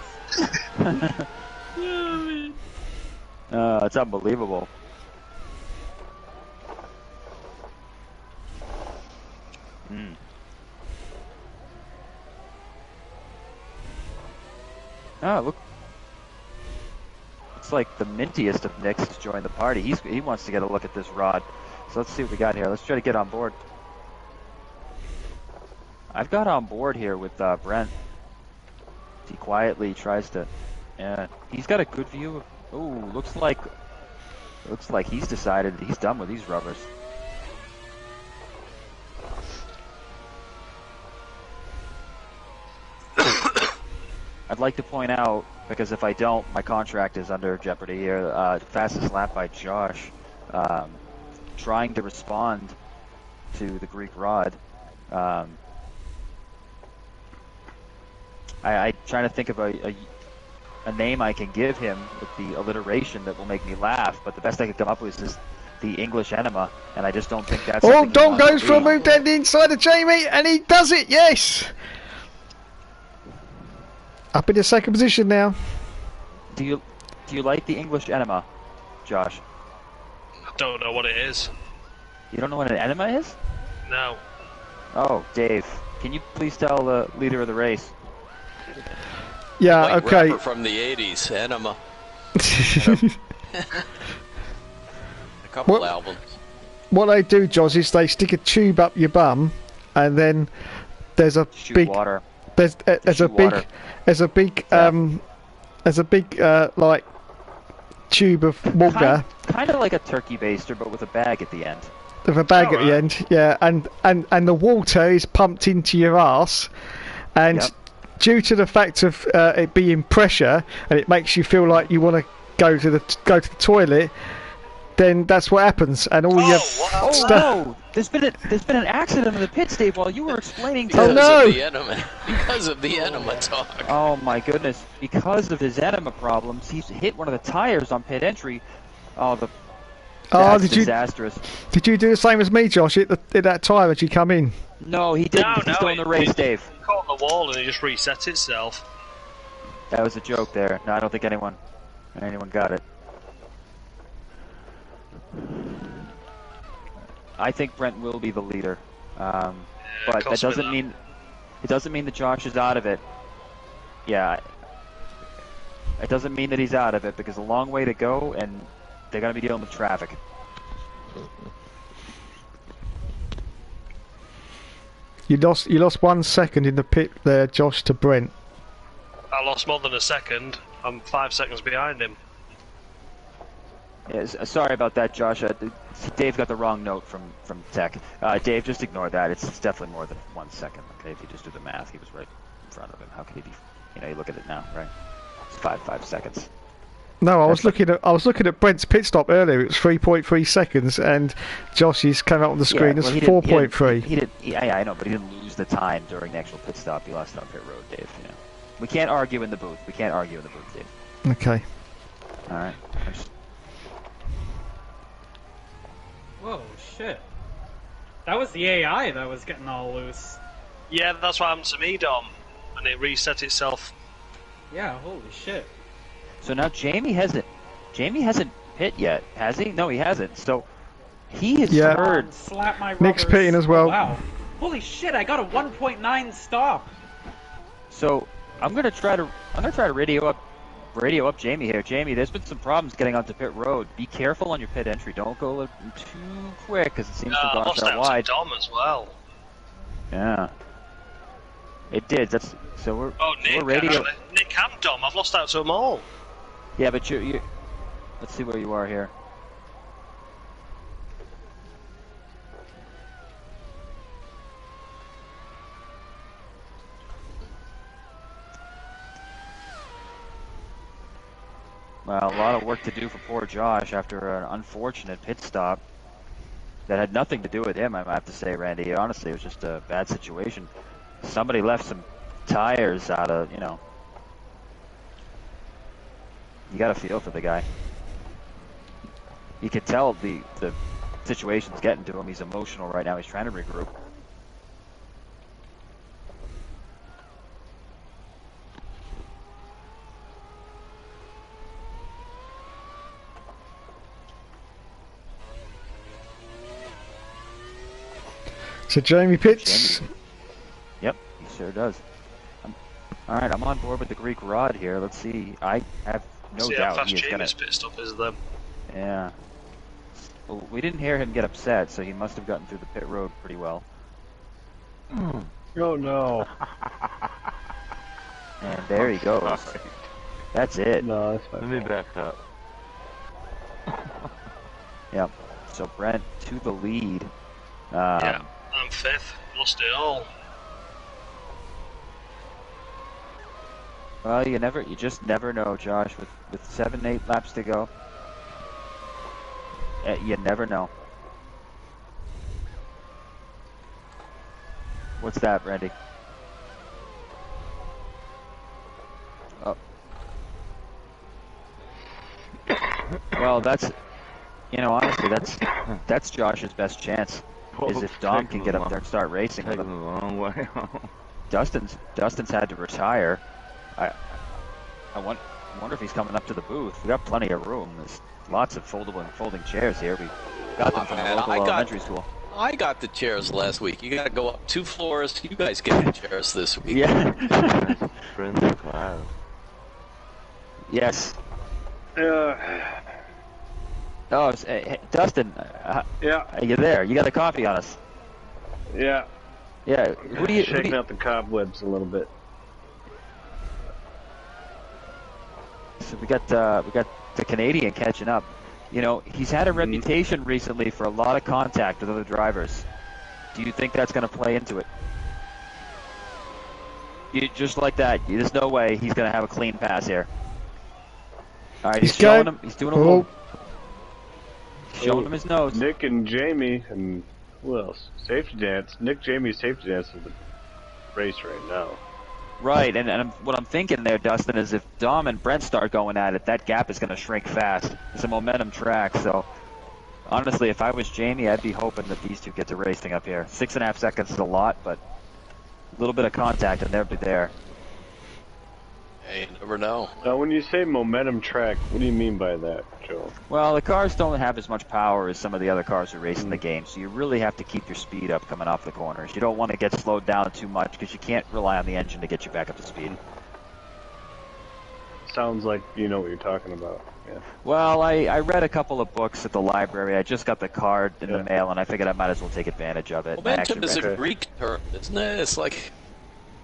Oh, man. It's unbelievable. Oh, look. It's like the mintiest of Nicks has joined the party. He wants to get a look at this Rod. So let's see what we got here. Let's try to get on board. I've got on board here with Brent. He quietly tries to... Yeah, he's got a good view of... Ooh, looks like he's decided he's done with these rubbers. I'd like to point out, because if I don't, my contract is under jeopardy here. Fastest lap by Josh, trying to respond to the Greek Rod. I trying to think of a name I can give him with the alliteration that will make me laugh, but the best I could come up with is the English enema, and I just don't think that's. Oh, Don goes for a move down the inside of Jamie, and he does it. Yes. Up in the second position now. Do you like the English enema, Josh? I don't know what it is. You don't know what an enema is? No. Oh, Dave, can you please tell the leader of the race? Yeah, White okay. rapper from the 80s, Enema. A couple albums. What they do, Josh, is they stick a tube up your bum, and then there's a Shoot big water. there's a big water. like tube of water Kind of like a turkey baster, but with a bag at the end. with a bag at the end. Yeah, and the water is pumped into your arse, and Yep. due to the fact of it being pressure, and it makes you feel like you want to go to the toilet. then that's what happens, and all your stuff. No! There's been an accident in the pits, Dave, while you were explaining to Oh no! Because of the enema talk. Oh my goodness! Because of his enema problems, he's hit one of the tires on pit entry. That's disastrous. Did you do the same as me, Josh? At that time as you come in? No, he didn't. He's still in the race, Dave. It caught on the wall and it just reset itself. That was a joke there. No, I don't think anyone got it. I think Brent will be the leader, but that doesn't mean that Josh is out of it. Yeah, it doesn't mean that he's out of it because a long way to go, and they're going to be dealing with traffic. You lost 1 second in the pit there, Josh, to Brent. I lost more than a second. I'm 5 seconds behind him. Yeah, sorry about that, Josh. Dave got the wrong note from Tech. Dave, just ignore that. It's definitely more than 1 second. Okay, if you just do the math, he was right in front of him. How could he be? You look at it now, right? It's 5 seconds. No, I was looking at Brent's pit stop earlier. It was 3.3 seconds, and Josh's came up on the screen as 4.3. Yeah, I know, but he didn't lose the time during the actual pit stop. He lost it on pit road, Dave. We can't argue in the booth. Dave. Okay. All right. Whoa, shit. That was the AI that was getting all loose. Yeah, that's what happened to me, Dom. And it reset itself. Yeah, holy shit. So now Jamie hasn't pit yet, has he? No, he hasn't. So he has heard. Slap my rubbers. Nick's pitting as well. Oh, wow. Holy shit! I got a 1.9 stop. So I'm gonna try to radio up Jamie here. Jamie, there's been some problems getting onto pit road. Be careful on your pit entry. Don't go too quick because it seems to have gone out wide. Dom as well. Yeah. It did. We're radio. Nick and Dom. I've lost out to them all. Yeah, but you. Let's see where you are here. Well, a lot of work to do for poor Josh after an unfortunate pit stop that had nothing to do with him, I have to say, Randy. Honestly, it was just a bad situation. Somebody left some tires out of, you got to feel for the guy. You can tell the situation's getting to him. He's emotional right now. He's trying to regroup. So Jamie pits. Yep, he sure does. All right, I'm on board with the Greek Rod here. Let's see. I have no doubt he is going to. Pit stop is them. Yeah. Well, we didn't hear him get upset, so he must have gotten through the pit road pretty well. Oh no. And there he goes. That's it. No, that's fine. Let me back up. Yep. So Brent to the lead. Yeah, I'm fifth. Lost it all. Well, you just never know, Josh. With 7-8 laps to go, you never know. What's that, Randy? Oh. Well, that's, honestly, that's Josh's best chance. Is if Dom can get up there and start racing with him. A long way home. Dustin's had to retire. I wonder if he's coming up to the booth. We got plenty of room. There's lots of foldable and folding chairs here. We got them from the local elementary school. I got the chairs last week. You got to go up 2 floors. You guys get the chairs this week. Yeah. Friendly cloud. Yes. Oh, hey, Dustin. Yeah. Are you there? You got a coffee on us. Yeah. Yeah. Shaking out the cobwebs a little bit. So we got the Canadian catching up. He's had a reputation recently for a lot of contact with other drivers. Do you think that's going to play into it? Just like that, there's no way he's going to have a clean pass here. All right, he's showing him. He's doing a little. showing him his nose. Nick and Jamie, and who else? Safety dance. Nick, Jamie, safety dance is the race right now. Right, and what I'm thinking there, Dustin, is if Dom and Brent start going at it, that gap is going to shrink fast. It's a momentum track, so honestly, if I was Jamie, I'd be hoping that these two get to racing up here. 6.5 seconds is a lot, but a little bit of contact and they'll be there. Hey, you never know. Now, when you say momentum track, what do you mean by that, Joe? Well, the cars don't have as much power as some of the other cars who race in the game, so you really have to keep your speed up coming off the corners. You don't want to get slowed down too much because you can't rely on the engine to get you back up to speed. Sounds like you know what you're talking about. Yeah. Well, I read a couple of books at the library. I just got the card in the mail, and I figured I might as well take advantage of it. Momentum is a Greek term, isn't it? It's like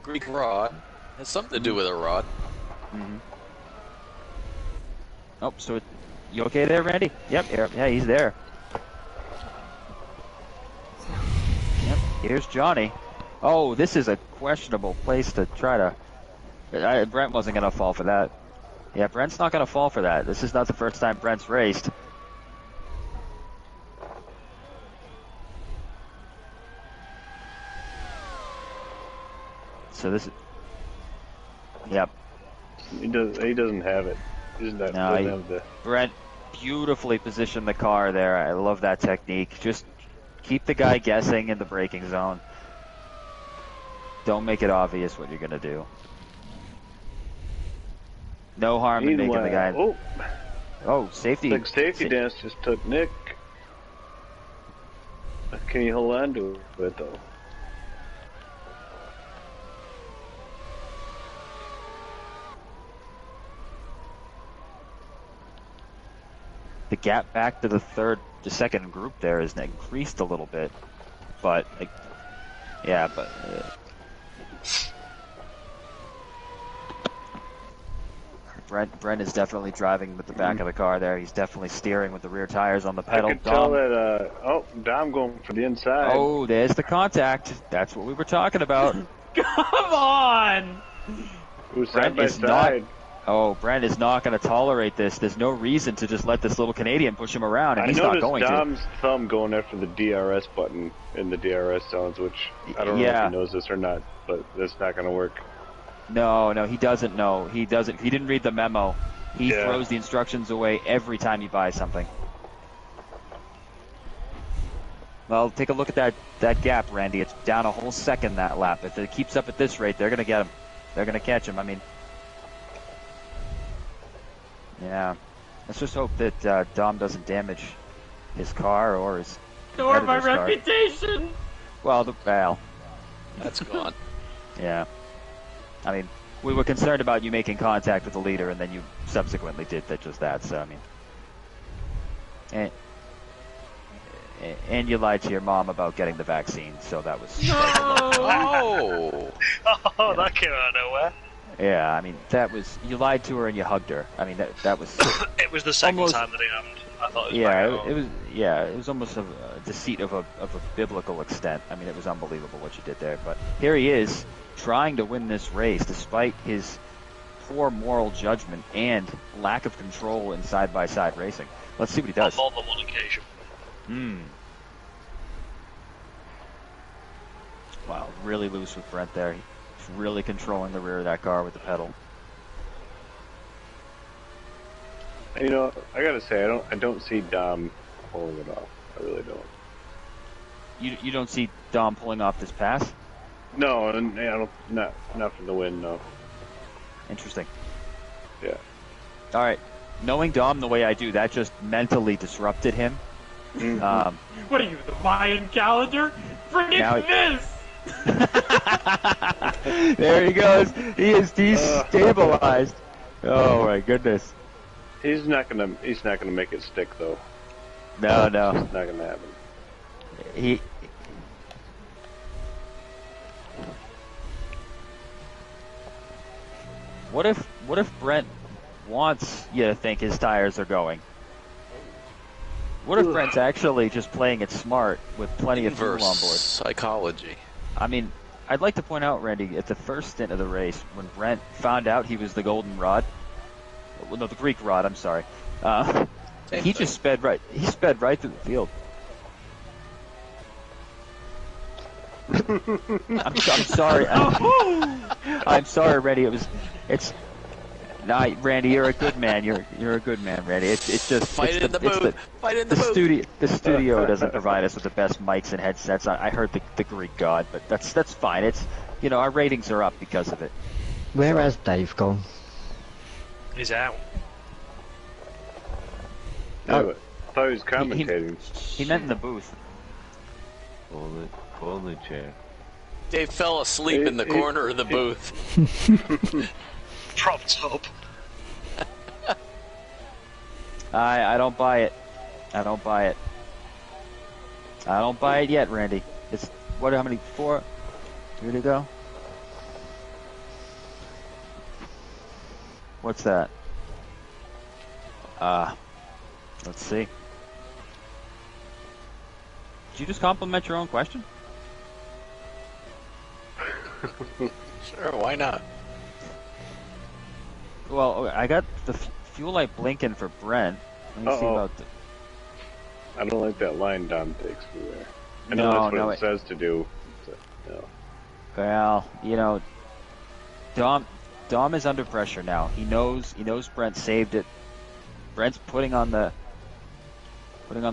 Greek rod. It has something to do with a rod. Mm-hmm. Oh, so you okay there, Randy? Yep, yeah, he's there. Yep, here's Johnny. Oh, this is a questionable place to try to... Brent wasn't going to fall for that. Yeah, Brent's not going to fall for that. This is not the first time Brent's raced. So this is... Yep. He doesn't have it. Doesn't have the... Brent beautifully positioned the car there. I love that technique. Just keep the guy guessing in the braking zone. Don't make it obvious what you're going to do. No harm in making the guy... Oh, safety. Like safety dance just took Nick. Can you hold on to it, though? The gap back to the second group there is increased a little bit, but Brent is definitely driving with the back of the car there. He's definitely steering with the rear tires on the pedal. I can tell that. Dom going for the inside. Oh, there's the contact. That's what we were talking about. Come on. Who's side by side? Brent is not going to tolerate this. There's no reason to just let this little Canadian push him around, and he's not going to. I noticed Dom's thumb going after the DRS button in the DRS zones, which I don't know if he knows this or not, but that's not going to work. No, he doesn't know. He doesn't. He didn't read the memo. He throws the instructions away every time he buys something. Well, take a look at that gap, Randy. It's down a whole second that lap. If it keeps up at this rate, they're going to get him. They're going to catch him. I mean... Yeah, let's just hope that Dom doesn't damage his car or his or my reputation. Well, that's gone. Yeah, I mean, we were concerned about you making contact with the leader, and then you subsequently did just that. So I mean, and you lied to your mom about getting the vaccine. So that was that came out of nowhere. Yeah, I mean, you lied to her and you hugged her. I mean, that was... It was the second time that it happened. I thought it was almost a deceit of a biblical extent. I mean, it was unbelievable what you did there. But here he is, trying to win this race, despite his poor moral judgment and lack of control in side-by-side racing. Let's see what he does. On more than one occasion. Wow, really loose with Brent there. Really controlling the rear of that car with the pedal. You know, I gotta say, I don't see Dom pulling it off. I really don't. You don't see Dom pulling off this pass? No, I don't. Not for the win. No. Interesting. Yeah. All right. Knowing Dom the way I do, that just mentally disrupted him. What are you, the Mayan calendar? Forget this. There he goes. He is destabilized. Oh my goodness. He's not gonna make it stick though. No. It's not gonna happen. What if Brent wants you to think his tires are going? What if Brent's actually just playing it smart with plenty of fuel on board? Psychology. I mean, I'd like to point out, Randy, at the first stint of the race, when Brent found out he was the golden rod, no, the Greek rod, I'm sorry, He just sped right. He sped right through the field. I'm sorry. I'm sorry, Randy. It's. Nah, Randy, you're a good man. You're a good man, Randy. It's just Fight it's in the booth. Fight in the booth. The studio doesn't provide us with the best mics and headsets. I heard the Greek god, but that's fine. It's our ratings are up because of it. Where has Dave gone? He's out. Yeah, I thought he was commentating. He meant in the booth. Pull the chair. Dave fell asleep in the corner of the booth. Propped up. I don't buy it. I don't buy it. I don't buy it yet, Randy. It's how many? 4? 3 to go. What's that? Let's see. Did you just compliment your own question? Sure, why not? Well, I got the fuel light blinking for Brent. Let me see about the... I don't like that line Dom takes for there. I know that's what it says to do. No. Well, Dom is under pressure now. He knows Brent saved it. Brent's putting on the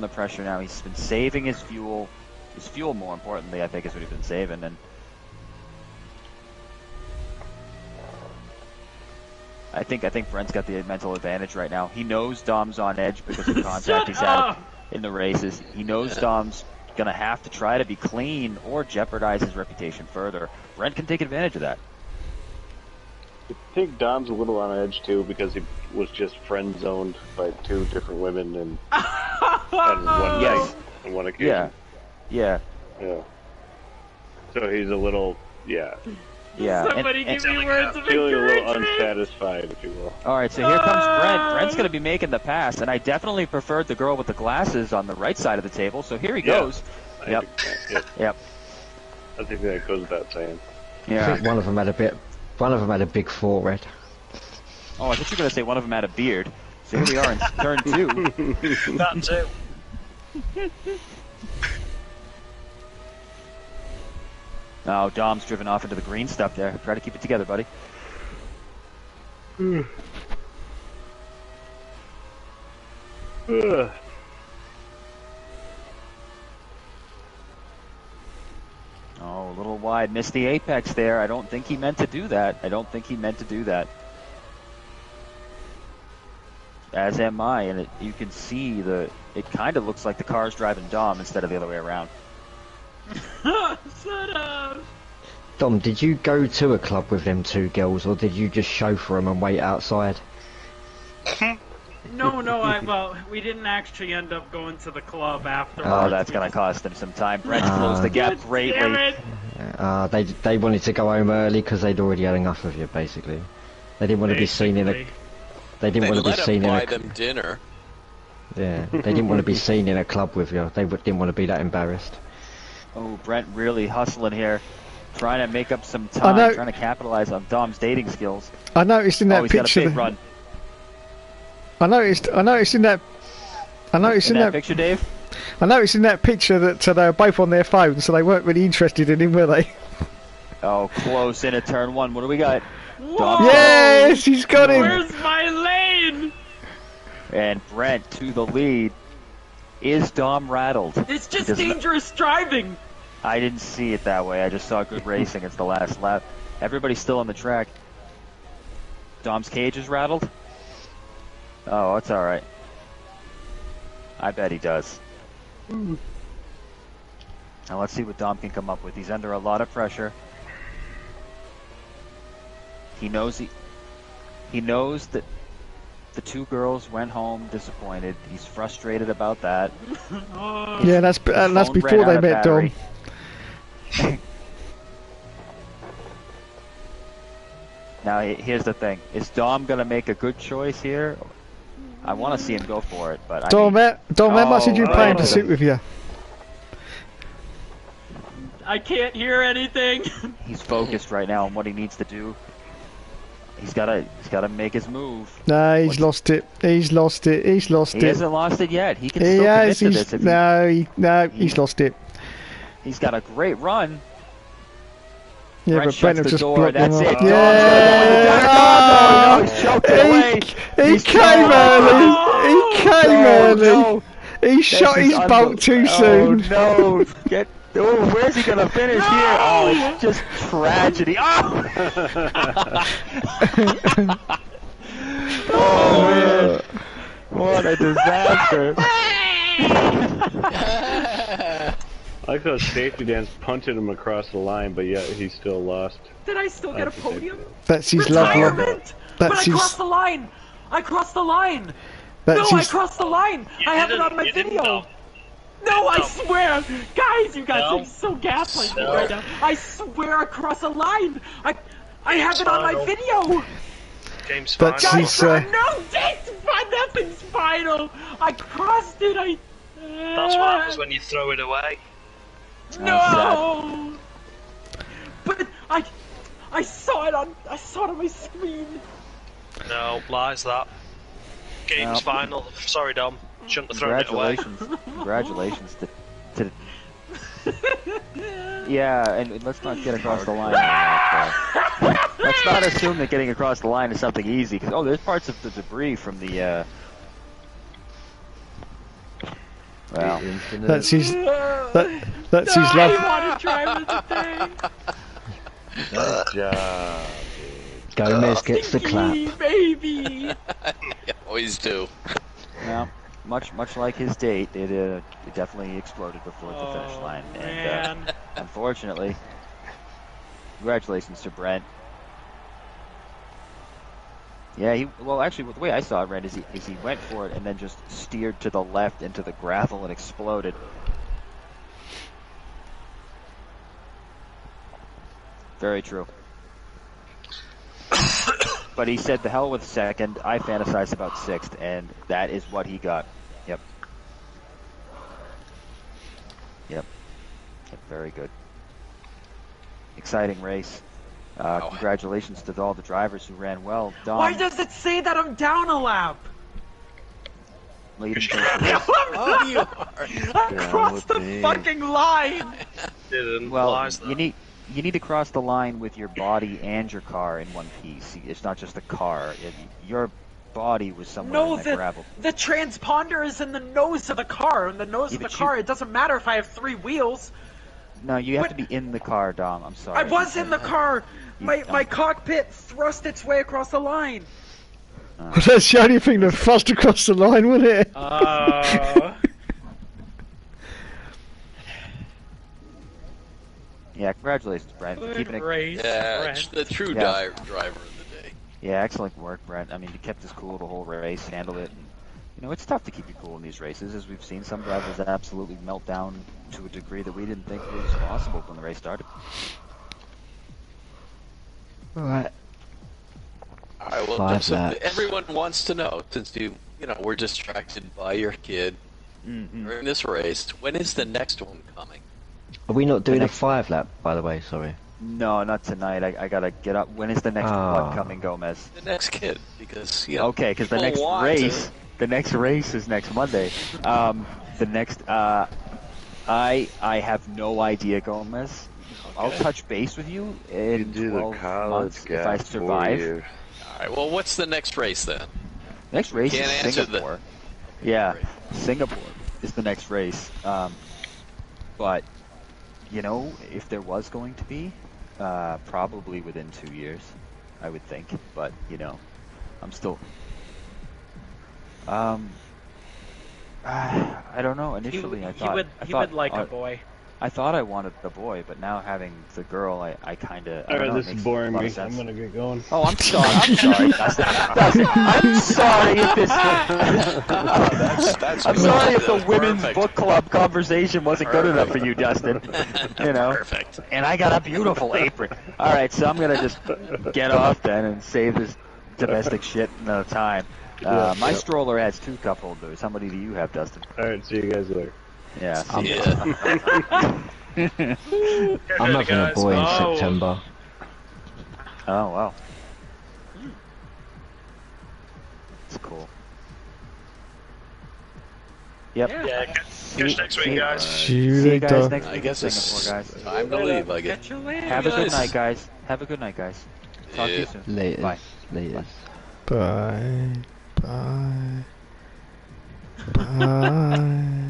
pressure now. He's been saving his fuel. His fuel, more importantly, I think, is what he's been saving. And I think Brent's got the mental advantage right now. He knows Dom's on edge because of the contact he's had in the races. He knows Dom's gonna have to try to be clean or jeopardize his reputation further. Brent can take advantage of that. I think Dom's a little on edge too because he was just friend zoned by 2 different women and on one night, on one occasion. Yeah. So he's a little, Somebody give me words of feeling a little encouragement. unsatisfied, if you will. All right, so here comes Brent. Brent's going to be making the pass, and I definitely preferred the girl with the glasses on the right side of the table. So here he goes. Yep. I think that goes without saying. I think one of them had a big forehead. Oh, I thought you were going to say one of them had a beard. So here we are in turn 2. That too. Oh, Dom's driven off into the green stuff there. Try to keep it together, buddy. Oh, a little wide. Missed the apex there. I don't think he meant to do that. As am I, and you can see it kind of looks like the car's driving Dom instead of the other way around. Shut up! Dom, did you go to a club with them 2 girls, or did you just chauffeur them and wait outside? No, well, we didn't actually end up going to the club afterwards. Oh, that's going to cost them some time. Brent closed the gap greatly. They wanted to go home early because they'd already had enough of you, basically. They didn't want to be seen in a... They didn't want to be seen in a... buy them dinner. Yeah, they didn't want to be seen in a club with you. They didn't want to be that embarrassed. Oh, Brent really hustling here. Trying to make up some time, trying to capitalize on Dom's dating skills. I noticed in that he's picture... got a big run. I noticed in that picture, Dave. I noticed in that picture that they were both on their phones, so they weren't really interested in him, were they? Oh, close in at turn 1. What do we got? Yes, he's got him. Where's my lane? And Brent to the lead. Is Dom rattled? It's just dangerous driving. I didn't see it that way. I just saw good racing. It's the last lap. Everybody's still on the track. Dom's cage is rattled? Oh, it's alright. I bet he does. Now let's see what Dom can come up with. He's under a lot of pressure. He knows that the 2 girls went home disappointed. He's frustrated about that. Yeah, that's before they met Dom. Now, here's the thing. Is Dom going to make a good choice here? I want to see him go for it, but Dom, how much did you pay him to sit with you? I can't hear anything. He's focused right now on what he needs to do. He's gotta make his move. No, he's lost it. He's lost it. He's lost He it. hasn't lost it yet. He can He still has. commit to this. If He's lost it. he's got a great run. Yeah, Brent but Brent shuts just the door. blocked him That's off. it. Dom's Yeah! gonna go in the dark. Oh, no, he's choked it away. He He's came early. He came early. No. He shot his bolt too soon. Oh no! Where's he gonna finish here? Oh, it's just tragedy. Oh, oh man! What a disaster! I like how Safety Dance punted him across the line, but yet he still lost. Did I still get a podium? That's his love. Retirement! But I That's his. crossed the line! I crossed the line! That's No, I his. crossed the line! I have it on my video! No, I swear! Guys, you guys are so gaslighting me right now. I swear I crossed the line! I have it on my video! Game's That's final. his. No, nothing's final! I crossed it, That's what happens when you throw it away. No! But I saw it on my screen. No, lies that. Game's final. Sorry, Dom. Shouldn't have thrown it away. Congratulations to yeah, and let's not get across the line. Let's not assume that getting across the line is something easy, because there's parts of the debris from the well, That's his. That's his I love. want to try with the thing. Good job. Gomez gets the clap. Baby. Always do. yeah, much like his date, it definitely exploded before the finish line, and unfortunately, congratulations to Brent. Yeah, actually, the way I saw it, Brent, is he went for it and then just steered to the left into the gravel and exploded. Very true. But he said, the hell with second, I fantasized about sixth, and that is what he got. Yep. Very good. Exciting race. Congratulations to all the drivers who ran well. Dom, Why does it say that I'm down a lap? leading Oh, you are. I crossed the fucking line. Didn't well, lies that. you need to cross the line with your body and your car in one piece. It's not just the car. Your body was somewhere in that gravel. The transponder is in the nose of the car. In the nose of the car, it doesn't matter if I have 3 wheels. No, you have to be in the car, Dom. I'm sorry. I was in the car. My cockpit thrust its way across the line. That's the only thing that thrust across the line, wasn't it? Yeah, congratulations, Brent. Keeping it. Race, Yeah, Brent. the true driver of the day. Yeah, excellent work, Brent. I mean, you kept us cool the whole race, handled it. And, it's tough to keep you cool in these races, as we've seen some drivers absolutely melt down to a degree that we didn't think was possible when the race started. Alright. Alright, well, Joseph, everyone wants to know, since you were distracted by your kid during this race, when is the next one coming? Are we not doing a 5 lap, by the way? Sorry. No, not tonight. I gotta get up. When is the next one coming, Gomez? The next kid, because okay, because the next race, the next race is next Monday. The next, I have no idea, Gomez. I'll touch base with you in 12 months if I survive. Alright, well, what's the next race then? Next race Can't is answer Singapore. Yeah, Singapore is the next race. But if there was going to be, probably within 2 years, I would think. But I'm still. I don't know. Initially, I thought he would like a boy. I thought I wanted the boy, but now having the girl, I kind of. Alright, this is boring me. I'm gonna get going. Oh, I'm sorry. I'm sorry, Dustin. I'm sorry if this. I'm sorry if the women's book club conversation wasn't good enough for you, Dustin. Perfect. And I got a beautiful apron. All right, so I'm gonna just get off then and save this domestic shit another time. My stroller has 2 cup holders. How many do you have, Dustin? Alright, see you guys later. Yeah. I'm having a boy in September. Oh, wow. cool. Yep. Yeah, catch next week, guys. See you See you guys later. next I week guess in it's Singapore, guys. time to leave. I guess. Catch you later. Have a good guys. night, guys. Have a good night, guys. Talk to you soon. Laters. Bye. Laters. Bye. Bye. Bye.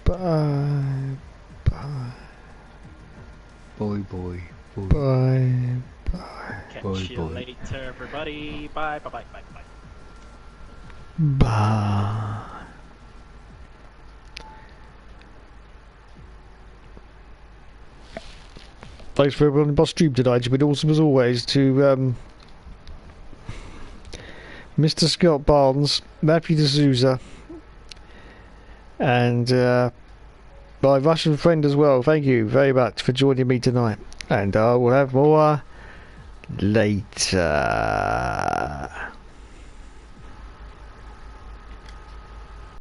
Bye. Bye. Boy, boy, boy. Bye. Bye. Catch Boy, you boy. later, everybody. Bye. Bye. Bye. Bye. Bye. Bye. Thanks for everyone on the stream tonight. It's been awesome as always to Mr. Scott Barnes, Matthew D'Souza, and my Russian friend as well. Thank you very much for joining me tonight. And I will have more later.